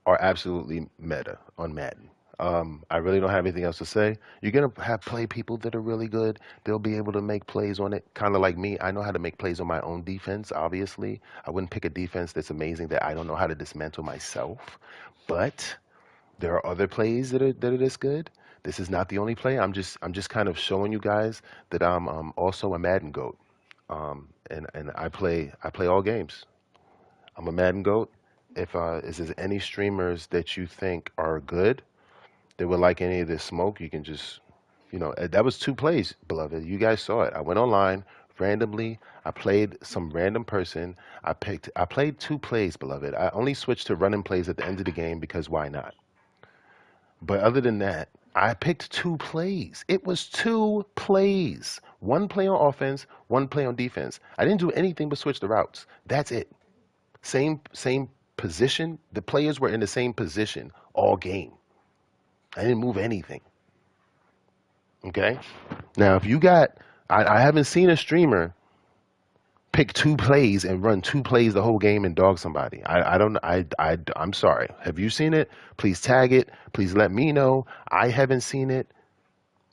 are absolutely meta on Madden. I really don't have anything else to say. You're going to have play people that are really good. They'll be able to make plays on it, kind of like me. I know how to make plays on my own defense, obviously. I wouldn't pick a defense that's amazing that I don't know how to dismantle myself. But there are other plays that are this good. This is not the only play. I'm just kind of showing you guys that I'm also a Madden GOAT. And I play all games. I'm a Madden GOAT. If is there any streamers that you think are good, they would like any of this smoke, you can just, that was 2 plays, beloved. You guys saw it. I went online randomly. I played some random person. I played 2 plays, beloved. I only switched to running plays at the end of the game because why not? But other than that, I picked 2 plays. It was 2 plays. 1 play on offense, 1 play on defense. I didn't do anything but switch the routes. That's it. Same position. The players were in the same position all game. I didn't move anything. Okay? Now, if you got, I haven't seen a streamer pick 2 plays and run 2 plays the whole game and dog somebody. I'm sorry. Have you seen it? Please tag it. Please let me know. I haven't seen it.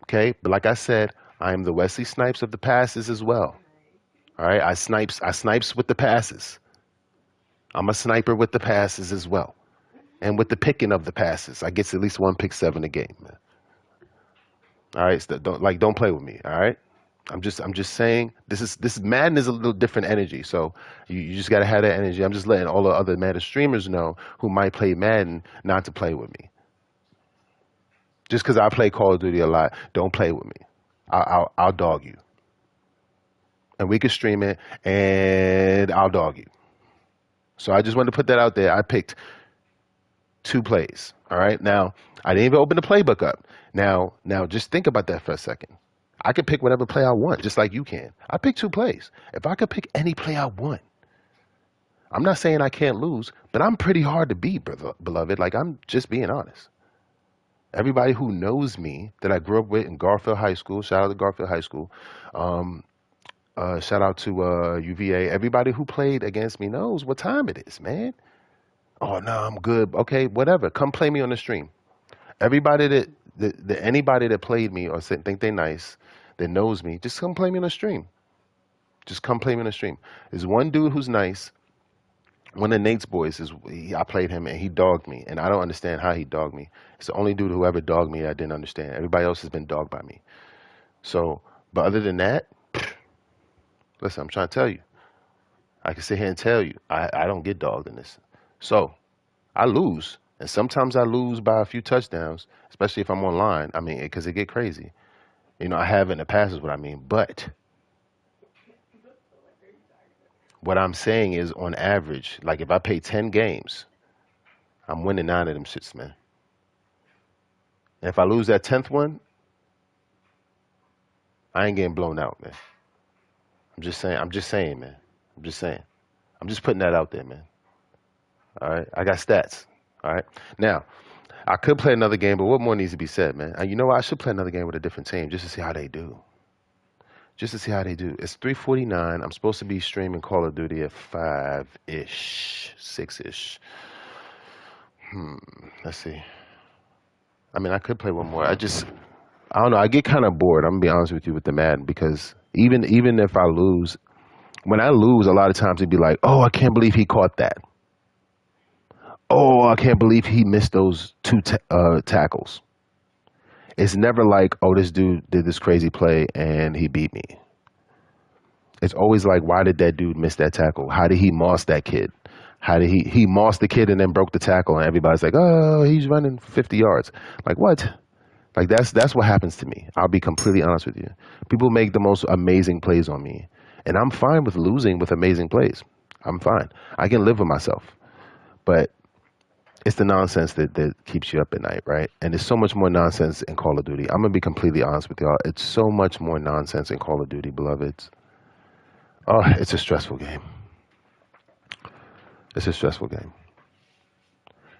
Okay? But like I said, I am the Wesley Snipes of the passes as well. All right? I snipes with the passes. I'm a sniper with the passes as well. And with the picking of the passes, I get at least 1 pick 7 a game. Man. All right, so don't play with me. All right, I'm just saying this Madden is a little different energy. So you just gotta have that energy. I'm just letting all the other Madden streamers know who might play Madden not to play with me. Just because I play Call of Duty a lot, don't play with me. I'll dog you, and we can stream it, and I'll dog you. So I just wanted to put that out there. I picked two plays. All right. Now I didn't even open the playbook up. Now just think about that for a second. I can pick whatever play I want, just like you can. I picked two plays. If I could pick any play I want, I'm not saying I can't lose, but I'm pretty hard to beat, beloved. Like, I'm just being honest. Everybody who knows me that I grew up with in Garfield High School, shout out to Garfield High School, um, shout out to UVA. Everybody who played against me knows what time it is, man. Oh no, I'm good. Okay, whatever. Come play me on the stream. Everybody anybody that played me or think they nice, that knows me, just come play me on the stream. Just come play me on the stream. There's one dude who's nice. One of Nate's boys I played him and he dogged me, and I don't understand how he dogged me. It's the only dude who ever dogged me I didn't understand. Everybody else has been dogged by me. So, but other than that, listen, I'm trying to tell you. I can sit here and tell you, I don't get dogged in this. So, I lose, and sometimes I lose by a few touchdowns, especially if I'm online. I mean, because it get crazy. You know, I have in the past is what I mean. But what I'm saying is, on average, like if I play 10 games, I'm winning 9 of them shits, man. And if I lose that 10th one, I ain't getting blown out, man. I'm just saying. I'm just saying, man. I'm just saying. I'm just putting that out there, man. All right. I got stats. All right. Now, I could play another game, but what more needs to be said, man? And you know what? I should play another game with a different team just to see how they do. Just to see how they do. It's 3:49. I'm supposed to be streaming Call of Duty at 5-ish, 6-ish. Let's see. I mean, I could play one more. I don't know. I get kind of bored. I'm gonna be honest with you with the Madden, because even if I lose, when I lose, a lot of times it'd be like, oh, I can't believe he caught that. Oh, I can't believe he missed those two tackles. It's never like, oh, this dude did this crazy play and he beat me. It's always like, why did that dude miss that tackle? How did he moss that kid? How did he mossed the kid and then broke the tackle, and everybody's like, oh, he's running 50 yards. Like, what? Like, that's what happens to me. I'll be completely honest with you. People make the most amazing plays on me, and I'm fine with losing with amazing plays. I'm fine. I can live with myself. But it's the nonsense that keeps you up at night, right? And there's so much more nonsense in Call of Duty. I'm going to be completely honest with y'all. It's so much more nonsense in Call of Duty, beloveds. Oh, it's a stressful game. It's a stressful game.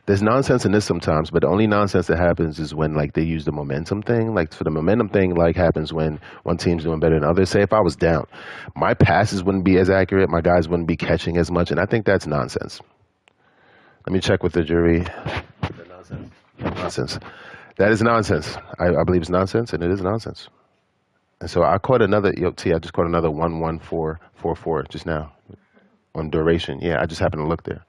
There's nonsense in this sometimes, but the only nonsense that happens is when, like, they use the momentum thing. Like, for the momentum thing, like, happens when one team's doing better than others. Say if I was down, my passes wouldn't be as accurate, my guys wouldn't be catching as much, and I think that's nonsense. Let me check with the jury. Nonsense. Nonsense. That is nonsense. I believe it's nonsense, and it is nonsense. And so I caught another, I just caught another 11444 just now on duration. Yeah, I just happened to look there.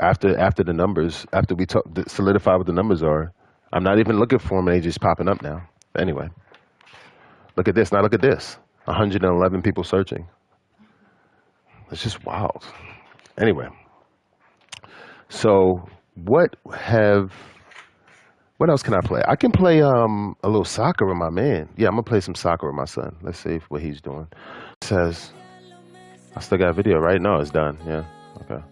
After the numbers, after we solidify what the numbers are, I'm not even looking for them, and they just popping up now. Anyway, look at this. Now look at this. 111 people searching. It's just wild. Anyway, so what else can I play? I can play a little soccer with my man. Yeah, I'm gonna play some soccer with my son. Let's see what he's doing. It says I still got a video, right? No, it's done. Yeah. Okay.